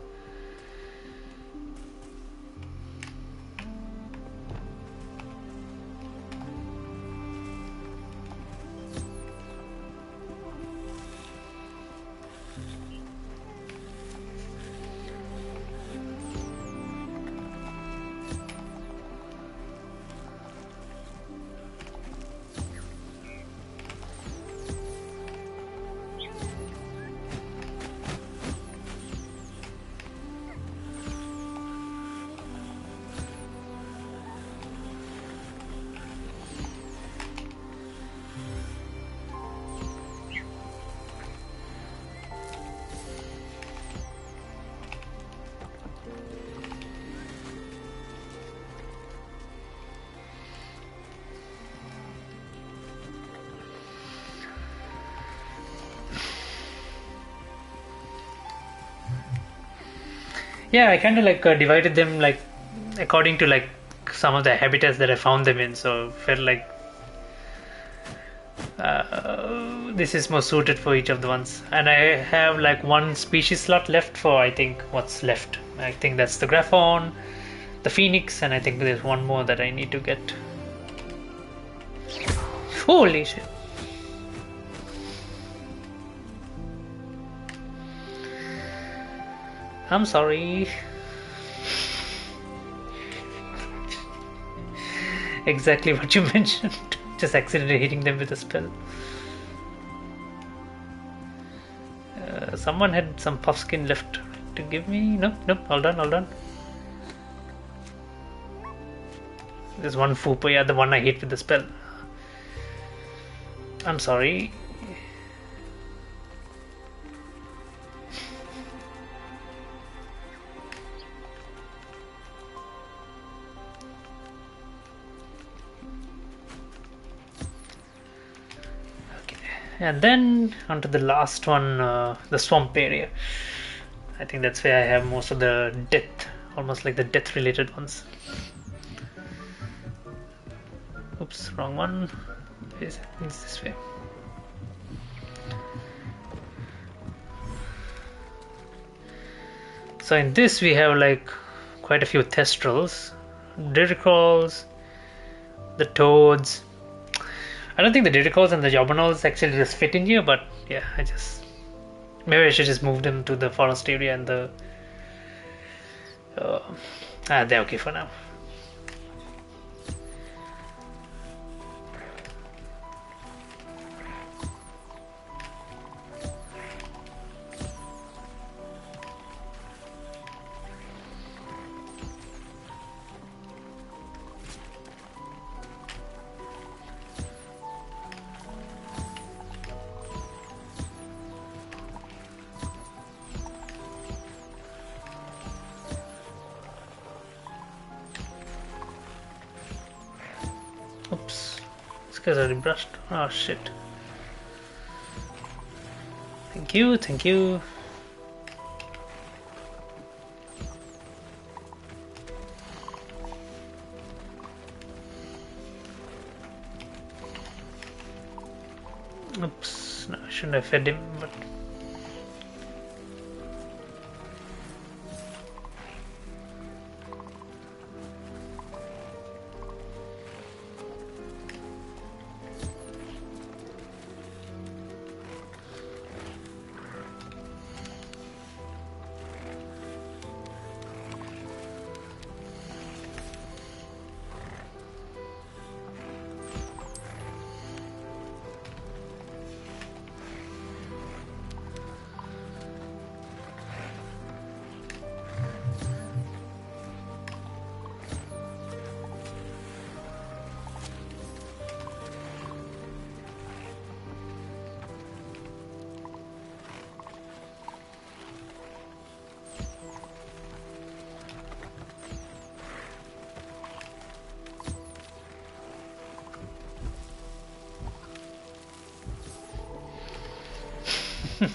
Yeah, I kind of like divided them like according to like some of the habitats that I found them in. So felt like this is more suited for each of the ones. And I have like one species slot left for I think what's left. I think that's the Graphon, the Phoenix, and I think there's one more that I need to get. Holy shit. I'm sorry. Exactly what you mentioned. Just accidentally hitting them with a spell. Someone had some puffskin left to give me. Nope, hold on. There's one Fooper, yeah, the one I hit with the spell. I'm sorry. And then onto the last one, the swamp area. I think that's where I have most of the death, almost like the death related ones. Oops, wrong one. It's this way. So in this we have like quite a few Thestrals, Diricals, the Toads. I don't think the Diricals and the Jobberknolls actually just fit in here, but yeah, maybe I should just move them to the forest area and the they're okay for now. Oops, this guy's already brushed. Oh shit. Thank you, thank you. Oops, no, I shouldn't have fed him, but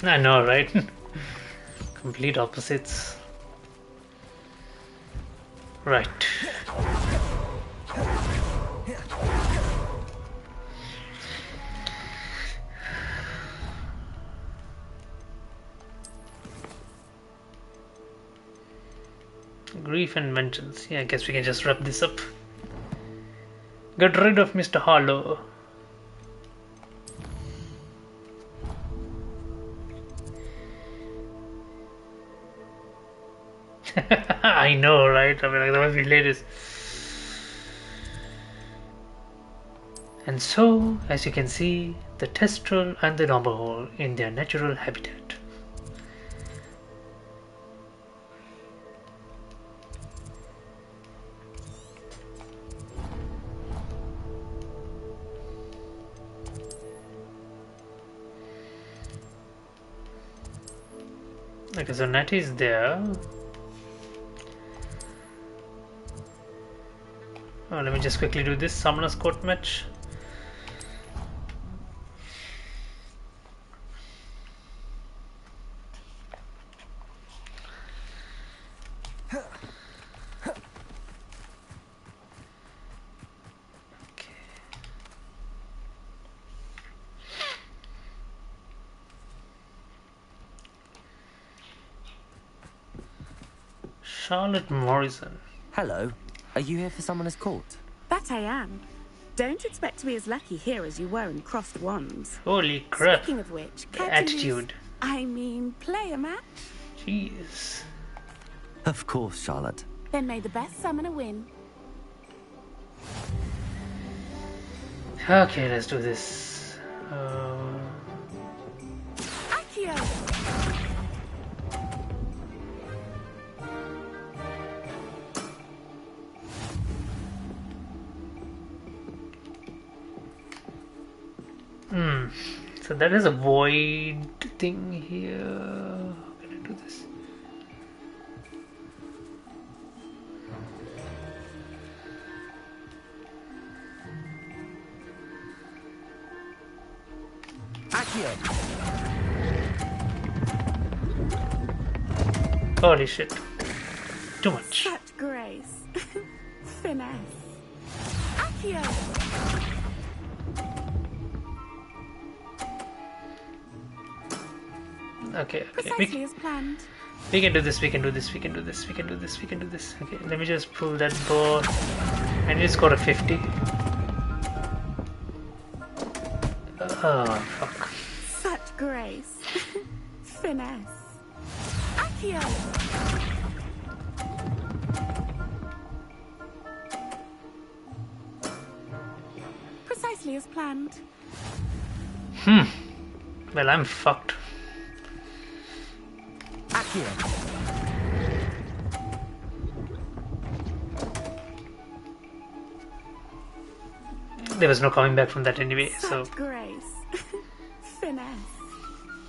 I know, right? Complete opposites. Right. Grief and vengeance. Yeah, I guess we can just wrap this up. Get rid of Mr. Harlow. I know, right? I mean, like, that must be latest. And so, as you can see, the Thestral and the Nomberhole in their natural habitat. Okay, so Natty is there. Oh, let me just quickly do this Summoner's Court match. Charlotte Morrison.
Hello. Are you here for Summoner's Court?
That I am. Don't expect to be as lucky here as you were in Crossed Wands.
Holy crap.
Speaking of which,
attitude.
I mean, play a match?
Jeez.
Of course, Charlotte.
Then may the best summoner win.
Okay, let's do this.
Accio!
So that is a void thing here. How can I do this? Holy shit. Too much.
Such grace. Finesse. Accio!
Okay,
Precisely as planned.
we can do this, we can do this, we can do this, we can do this, we can do this. Okay, let me just pull that ball. And you score a 50. Oh, fuck.
Such grace. Finesse. Accio. Precisely as planned.
Well, I'm fucked.
Accio.
There was no coming back from that anyway, so...
Such grace. Finesse.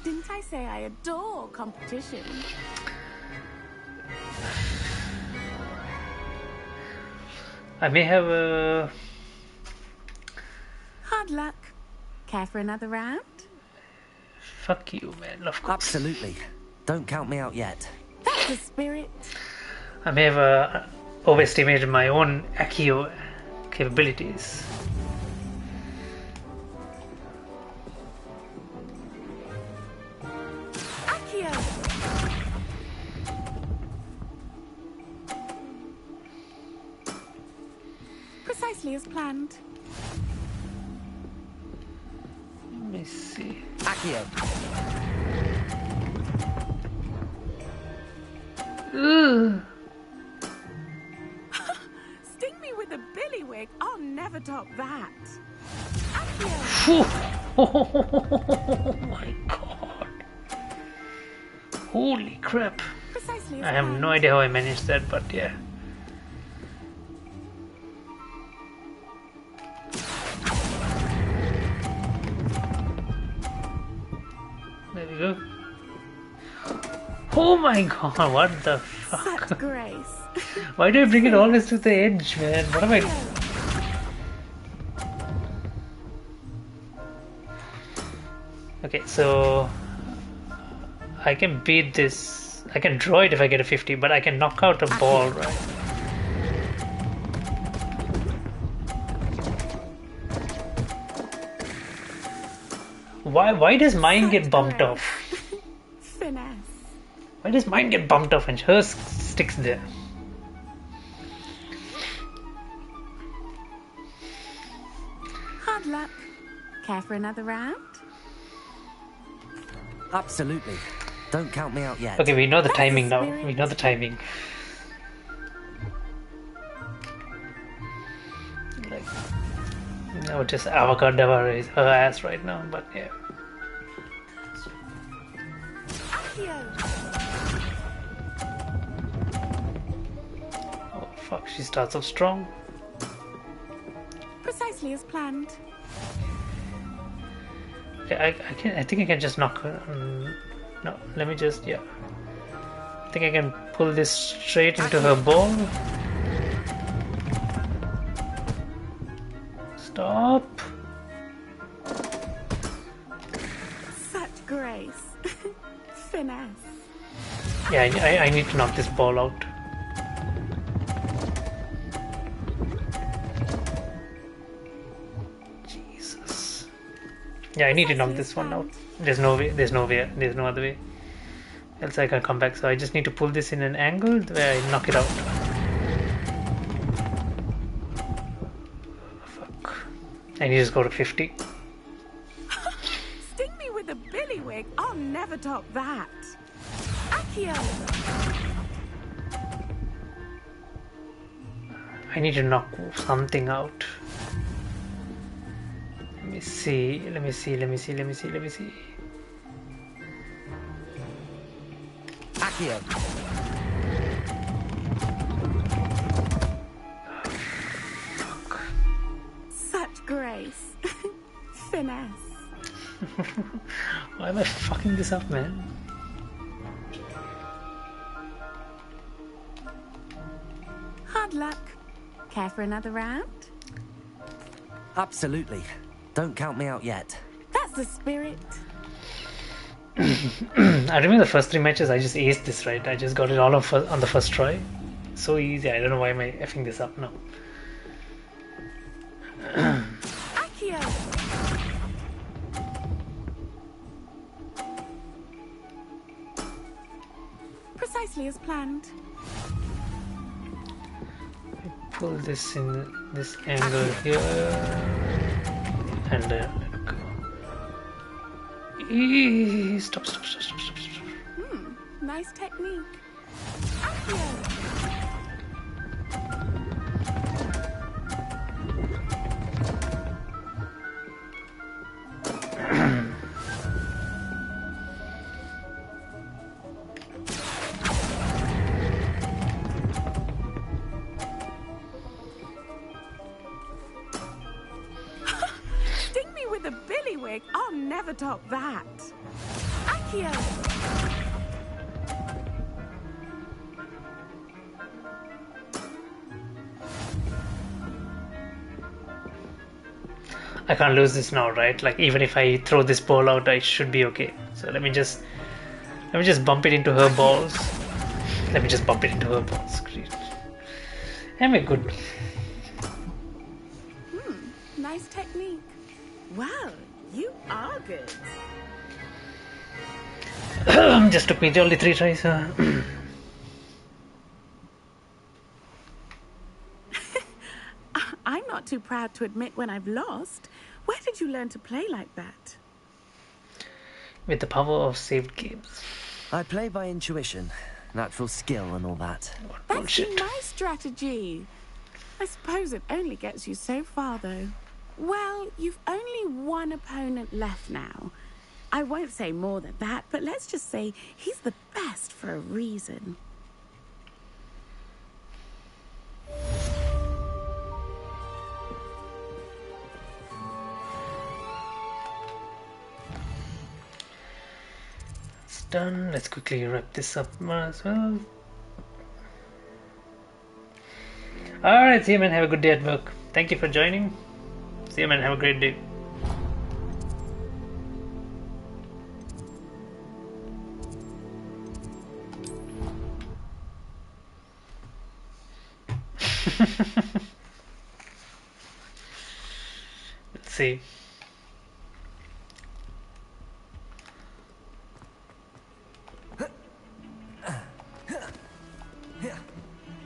Didn't I say I adore competition?
I may have a...
Hard luck. Care for another round?
Fuck you, man. Of course.
Absolutely. Don't count me out yet.
That's the spirit.
I may have overestimated my own Accio capabilities.
Accio. Precisely as planned.
Let me see.
Accio.
Sting me with a billywig. I'll never top that. Accio.
Oh my god. Holy crap.
Precisely as
I have no idea how I managed that, but yeah. There we go. Oh my god, what the fuck?
Such grace.
Why do I bring it always to the edge, man? What am I... Okay, so... I can beat this... I can draw it if I get a 50, but I can knock out a ball, right? Why does mine get bumped off?
Finesse.
Why does mine get bumped off and hers sticks there?
Hard luck. Care for another round?
Absolutely. Don't count me out yet.
Okay, we know the timing now. We know the timing. Like, no, just avocado her ass right now, but yeah. Oh fuck, she starts off strong.
Precisely as planned.
Okay, I think I can just knock her. No, let me just, yeah. I think I can pull this straight into her ball. Stop.
Such grace. Finesse.
Yeah, I need to knock this ball out. Jesus. Yeah, I need to knock this one out. There's no way, there's no other way. Else I can come back. So I just need to pull this in an angle where I knock it out. Fuck. I need to go to 50.
Sting me with a billywig. I'll never top that. Accio.
I need to knock something out. Let me see.
Accio.
Such grace. Finesse.
Why am I fucking this up, man?
Hard luck. Care for another round?
Absolutely. Don't count me out yet.
That's the spirit.
I remember the first 3 matches I just aced this, right? I just got it all on the first try. So easy. I don't know why am I effing this up now.
Accio. Precisely as planned.
Pull this in this angle here, and then let go. Stop.
Nice technique. Accio! Sting me with a billywig. I'll never top that. Accio!
I can't lose this now, right? Like even if I throw this ball out, I should be okay. So let me just bump it into her balls. Great. Am I good?
Nice technique. Wow, you are good.
Just took me only 3 tries.
I'm not too proud to admit when I've lost. Where did you learn to play like that?
With the power of saved games.
I play by intuition, natural skill and all that.
That's my strategy. I suppose it only gets you so far, though. Well, you've only one opponent left now. I won't say more than that, but let's just say he's the best for a reason.
It's done. Let's quickly wrap this up as well. Alright, see you man, have a good day at work. Thank you for joining. See you man, have a great day. Let's see.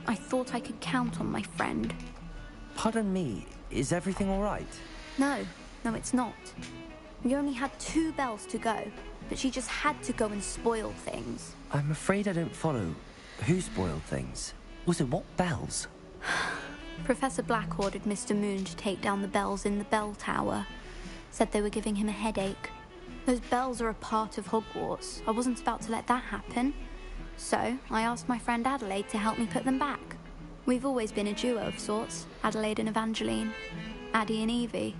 I thought I could count on my friend.
Pardon me, is everything all right?
No, it's not. We only had 2 bells to go, but she just had to go and spoil things.
I'm afraid I don't follow. Who spoiled things? Also, what bells?
Professor Black ordered Mr. Moon to take down the bells in the bell tower. Said they were giving him a headache. Those bells are a part of Hogwarts. I wasn't about to let that happen. So, I asked my friend Adelaide to help me put them back. We've always been a duo of sorts, Adelaide and Evangeline. Addie and Evie.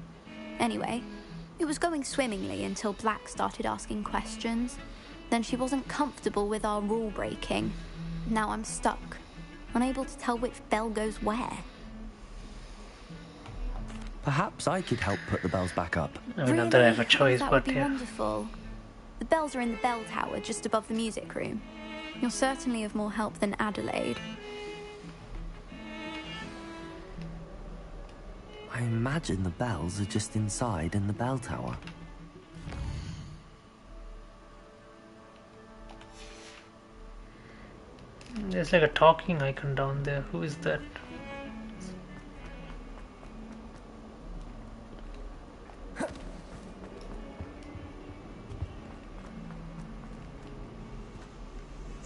Anyway, it was going swimmingly until Black started asking questions. Then she wasn't comfortable with our rule breaking. Now I'm stuck, unable to tell which bell goes where.
Perhaps I could help put the bells back up.
Not that I have a choice,
That
but
would be
yeah.
wonderful. The bells are in the bell tower, just above the music room. You're certainly of more help than Adelaide.
I imagine the bells are just inside in the bell tower.
There's like a talking icon down there. Who is that?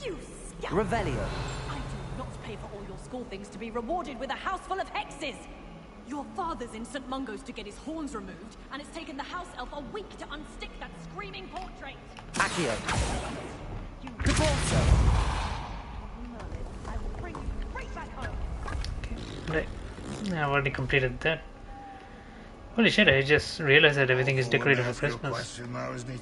You scoundrel!
Revelio.
I do not pay for all your school things to be rewarded with a house full of hexes! Your father's in St. Mungo's to get his horns removed, and it's taken the house elf a week to unstick that screaming portrait!
Accio.
I will bring you right back home!
Right. I've already completed that. Holy shit, I just realized that everything is decorated for Christmas.
Question now, isn't it?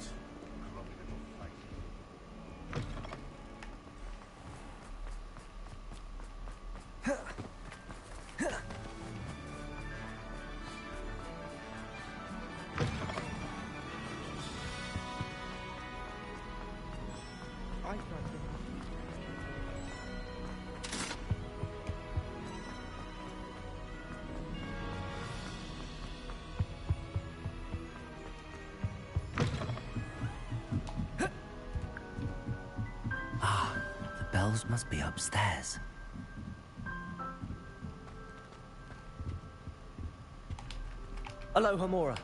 bells must be upstairs.
Aloha, Mora.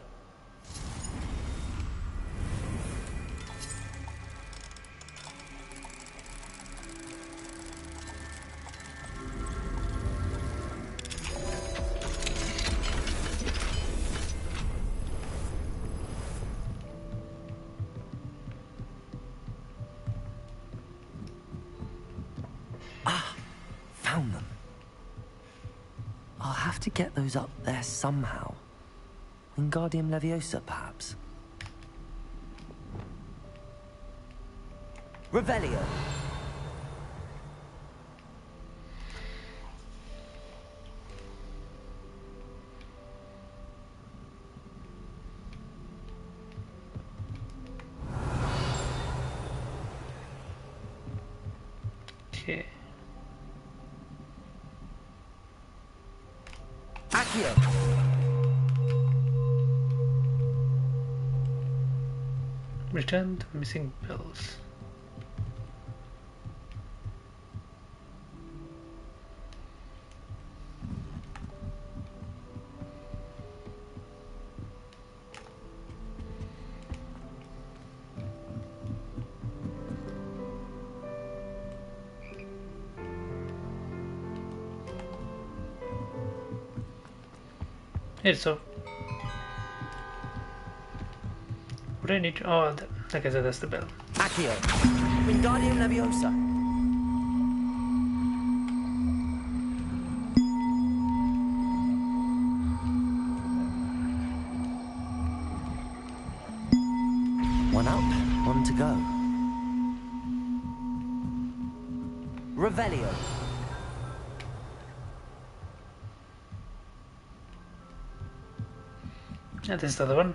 Found them. I'll have to get those up there somehow. Wingardium Leviosa, perhaps? Revelio.
Okay.
Accio.
Return the missing bells. Here, so what do I need to? Oh, okay, so that's the bell.
Accio. Wingardium Leviosa. One up, one to go. Revelio.
And this is the other one.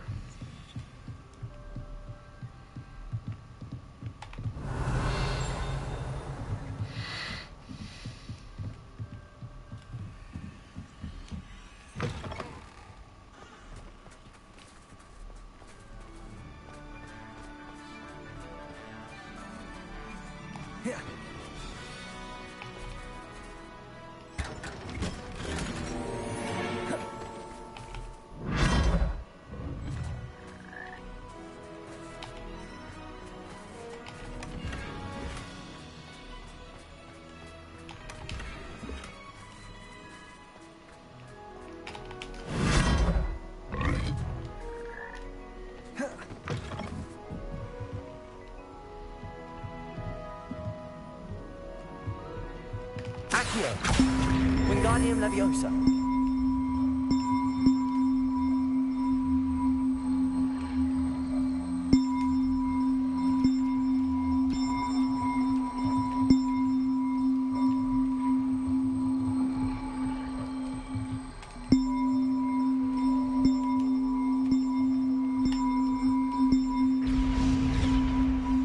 Accio. Wingardium Leviosa.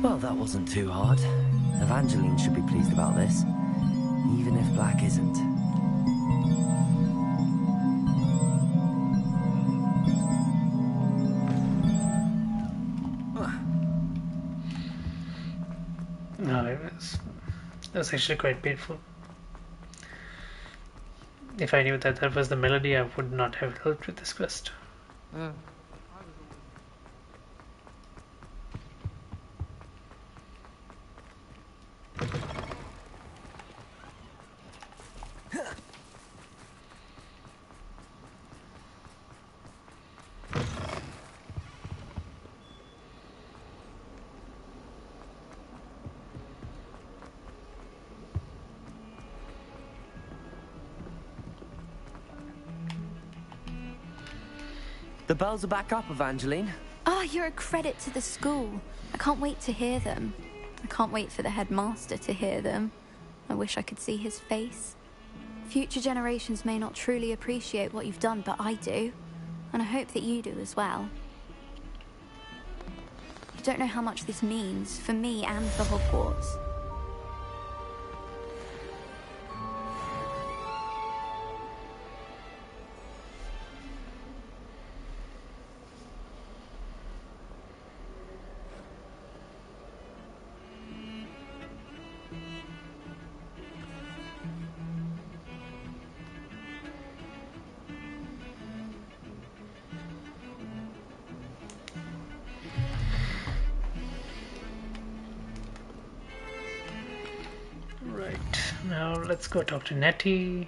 Well, that wasn't too hard. Evangeline should be pleased about this, even if Black isn't.
No, it was actually quite painful. If I knew that that was the melody, I would not have helped with this quest.
The bells are back up, Evangeline.
Oh, you're a credit to the school. I can't wait to hear them. I can't wait for the headmaster to hear them. I wish I could see his face. Future generations may not truly appreciate what you've done, but I do. And I hope that you do as well. You don't know how much this means for me and for Hogwarts.
Now let's go talk to Nettie.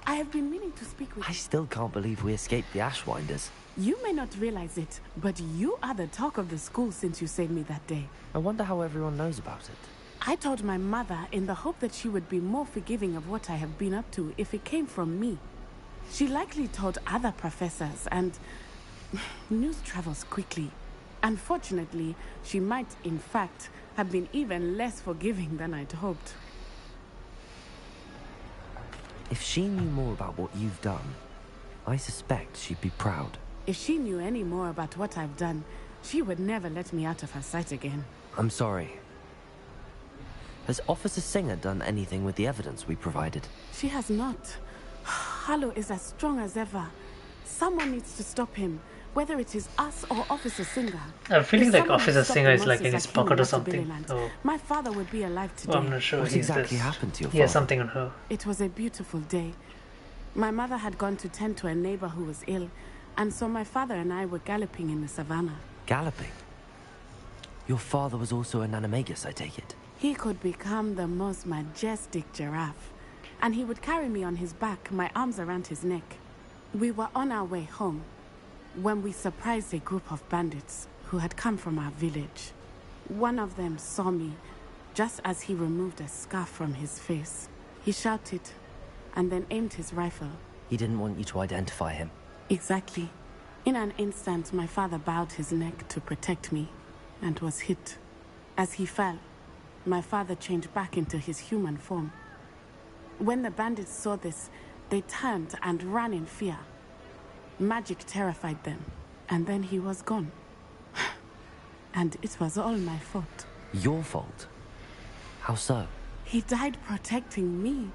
I have been meaning to speak with you.
I still can't believe we escaped the Ashwinders.
You may not realize it, but you are the talk of the school since you saved me that day.
I wonder how everyone knows about it.
I told my mother in the hope that she would be more forgiving of what I have been up to if it came from me. She likely told other professors, and news travels quickly. Unfortunately, she might, in fact, have been even less forgiving than I'd hoped.
If she knew more about what you've done, I suspect she'd be proud.
If she knew any more about what I've done, she would never let me out of her sight again.
I'm sorry. Has Officer Singer done anything with the evidence we provided?
She has not. Harlow is as strong as ever. Someone needs to stop him, whether it is us or Officer Singer.
I'm feeling
If
like
someone
Officer
would stop
Singer
the
is like in
monsters
his
him
pocket or
in
something.
Waterbillyland,
Oh.
My father would be alive today.
Well, I'm not sure.
What exactly happened to your father?
He has something on her.
It was a beautiful day. My mother had gone to tend to a neighbor who was ill, and so my father and I were galloping in the savannah.
Galloping? Your father was also an animagus, I take it?
He could become the most majestic giraffe, and he would carry me on his back, my arms around his neck. We were on our way home when we surprised a group of bandits who had come from our village. One of them saw me just as he removed a scarf from his face. He shouted and then aimed his rifle.
He didn't want you to identify him.
Exactly. In an instant, my father bowed his neck to protect me and was hit. As he fell, my father changed back into his human form. When the bandits saw this, they turned and ran in fear. Magic terrified them, and then he was gone. And it was all my fault.
Your fault? How so?
He died protecting me.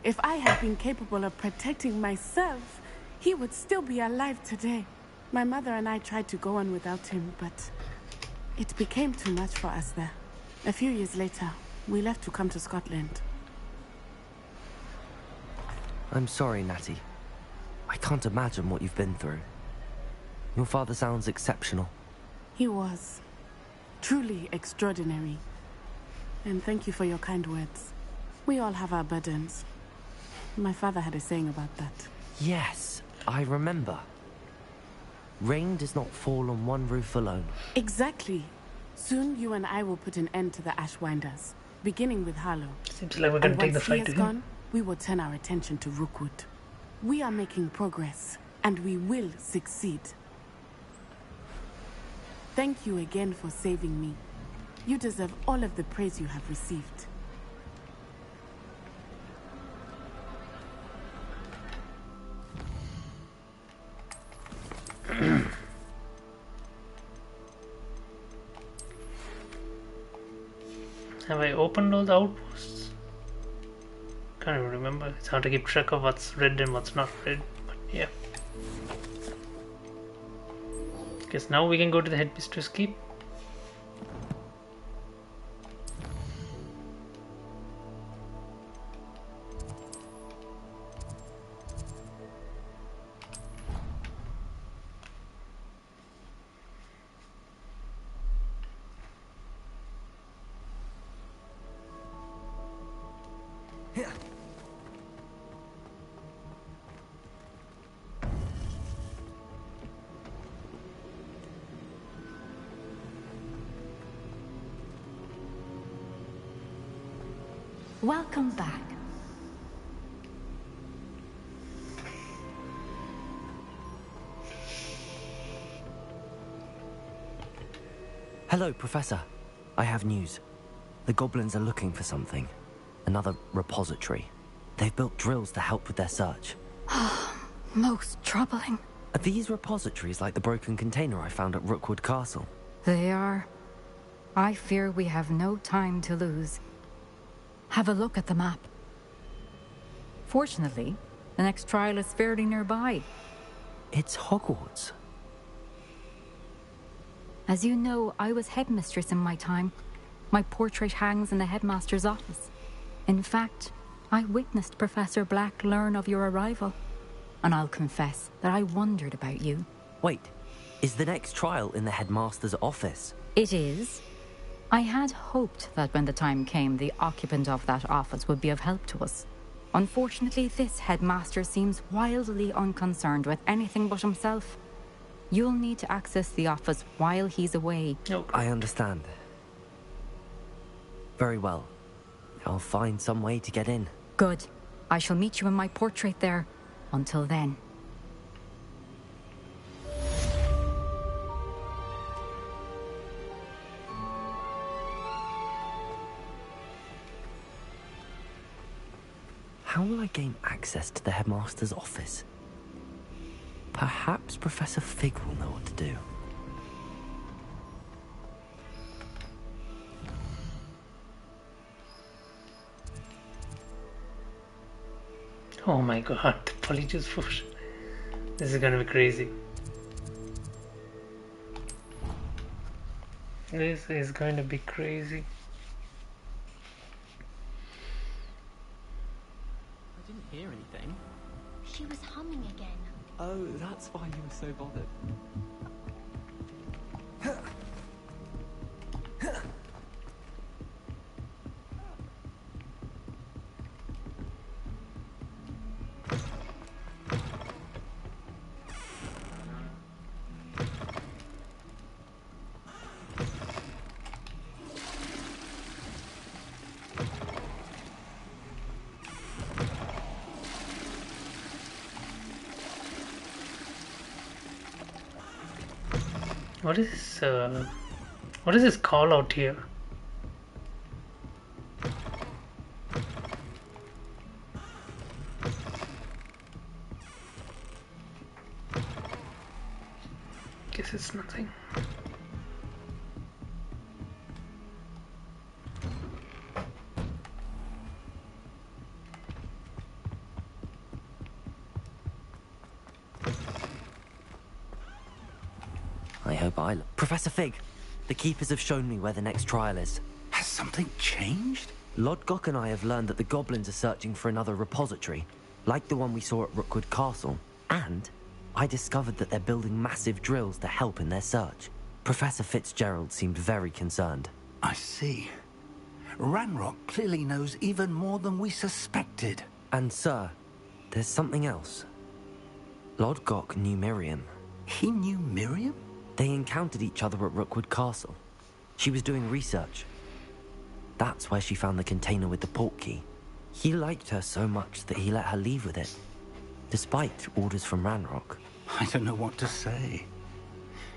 If I had been capable of protecting myself, he would still be alive today. My mother and I tried to go on without him, but it became too much for us there. A few years later, we left to come to Scotland.
I'm sorry, Natty. I can't imagine what you've been through. Your father sounds exceptional.
He was. Truly extraordinary. And thank you for your kind words. We all have our burdens. My father had a saying about that.
Yes, I remember. Rain does not fall on one roof alone.
Exactly. Soon you and I will put an end to the Ashwinders, beginning with Harlow.
Seems like we're going to take the fight to him.
Gone, we will turn our attention to Rookwood. We are making progress, and we will succeed. Thank you again for saving me. You deserve all of the praise you have received.
Have I opened all the outposts? Can't even remember. It's hard to keep track of what's red and what's not red, but yeah. Guess now we can go to the headmistress keep.
Welcome back.
Hello, Professor. I have news. The goblins are looking for something. Another repository. They've built drills to help with their search.
Most troubling.
Are these repositories like the broken container I found at Rookwood Castle?
They are. I fear we have no time to lose. Have a look at the map. Fortunately, the next trial is fairly nearby.
It's Hogwarts.
As you know, I was headmistress in my time. My portrait hangs in the headmaster's office. In fact, I witnessed Professor Black learn of your arrival. And I'll confess that I wondered about you.
Wait, is the next trial in the headmaster's office?
It is. I had hoped that when the time came, the occupant of that office would be of help to us. Unfortunately, this headmaster seems wildly unconcerned with anything but himself. You'll need to access the office while he's away.
I understand. Very well. I'll find some way to get in.
Good. I shall meet you in my portrait there. Until then.
How will I gain access to the headmaster's office? Perhaps Professor Fig will know what to do.
Oh my god, the polyjuice potion. This is gonna be crazy. This is going to be crazy.
I didn't hear anything.
She was humming again.
Oh, that's why you were so bothered.
What is this call out here? Guess it's nothing.
I hope Professor Fig, the Keepers have shown me where the next trial is.
Has something changed?
Lodgok and I have learned that the goblins are searching for another repository, like the one we saw at Rookwood Castle. And I discovered that they're building massive drills to help in their search. Professor Fitzgerald seemed very concerned.
I see. Ranrock clearly knows even more than we suspected.
And sir, there's something else. Lodgok knew Miriam.
He knew Miriam?
They encountered each other at Rookwood Castle. She was doing research. That's where she found the container with the port key. He liked her so much that he let her leave with it, despite orders from Ranrock.
I don't know what to say.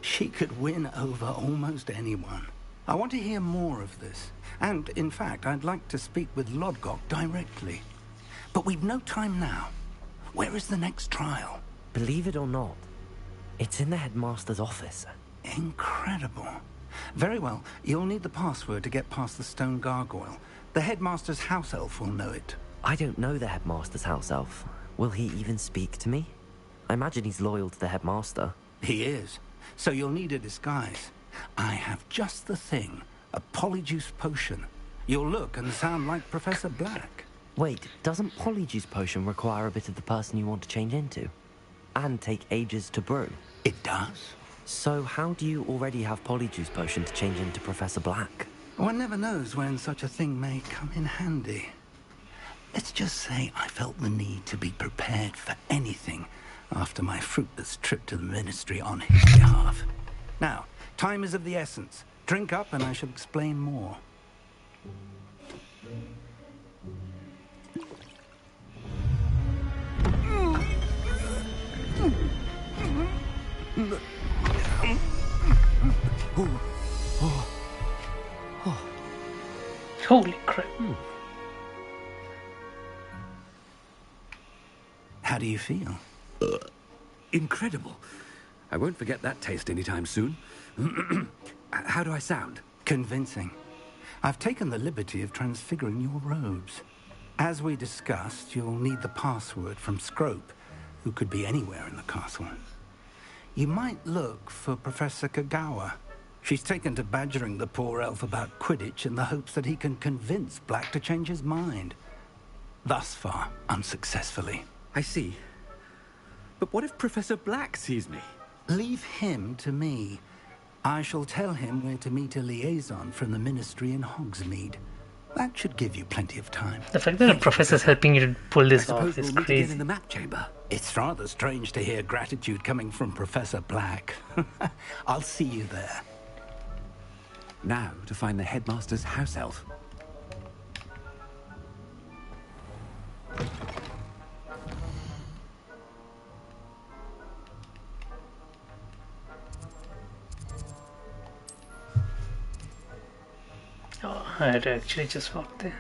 She could win over almost anyone. I want to hear more of this. And, in fact, I'd like to speak with Lodgok directly. But we've no time now. Where is the next trial?
Believe it or not, it's in the headmaster's office.
Incredible. Very well. You'll need the password to get past the stone gargoyle. The headmaster's house elf will know it.
I don't know the headmaster's house elf. Will he even speak to me? I imagine he's loyal to the headmaster.
He is. So you'll need a disguise. I have just the thing. A polyjuice potion. You'll look and sound like Professor Black.
Wait, doesn't polyjuice potion require a bit of the person you want to change into? And take ages to brew?
It does.
So how do you already have polyjuice potion to change into Professor Black?
One never knows when such a thing may come in handy. Let's just say I felt the need to be prepared for anything after my fruitless trip to the ministry on his behalf. Now, time is of the essence. Drink up and I shall explain more.
Holy crap.
How do you feel?
Incredible. I won't forget that taste anytime soon. How do I sound?
Convincing. I've taken the liberty of transfiguring your robes. As we discussed, you'll need the password from Scrope, who could be anywhere in the castle. You might look for Professor Kagawa.
She's taken to badgering the poor elf about Quidditch in the hopes that he can convince Black to change his mind. Thus far, unsuccessfully.
I see. But what if Professor Black sees me?
Leave him to me. I shall tell him where to meet a liaison from the Ministry in Hogsmeade. That should give you plenty of time.
The fact that a professor's helping you to pull this off is crazy.
In the map chamber. It's rather strange to hear gratitude coming from Professor Black. I'll see you there.
Now to find the headmaster's house elf.
Oh, I had to actually just walk there.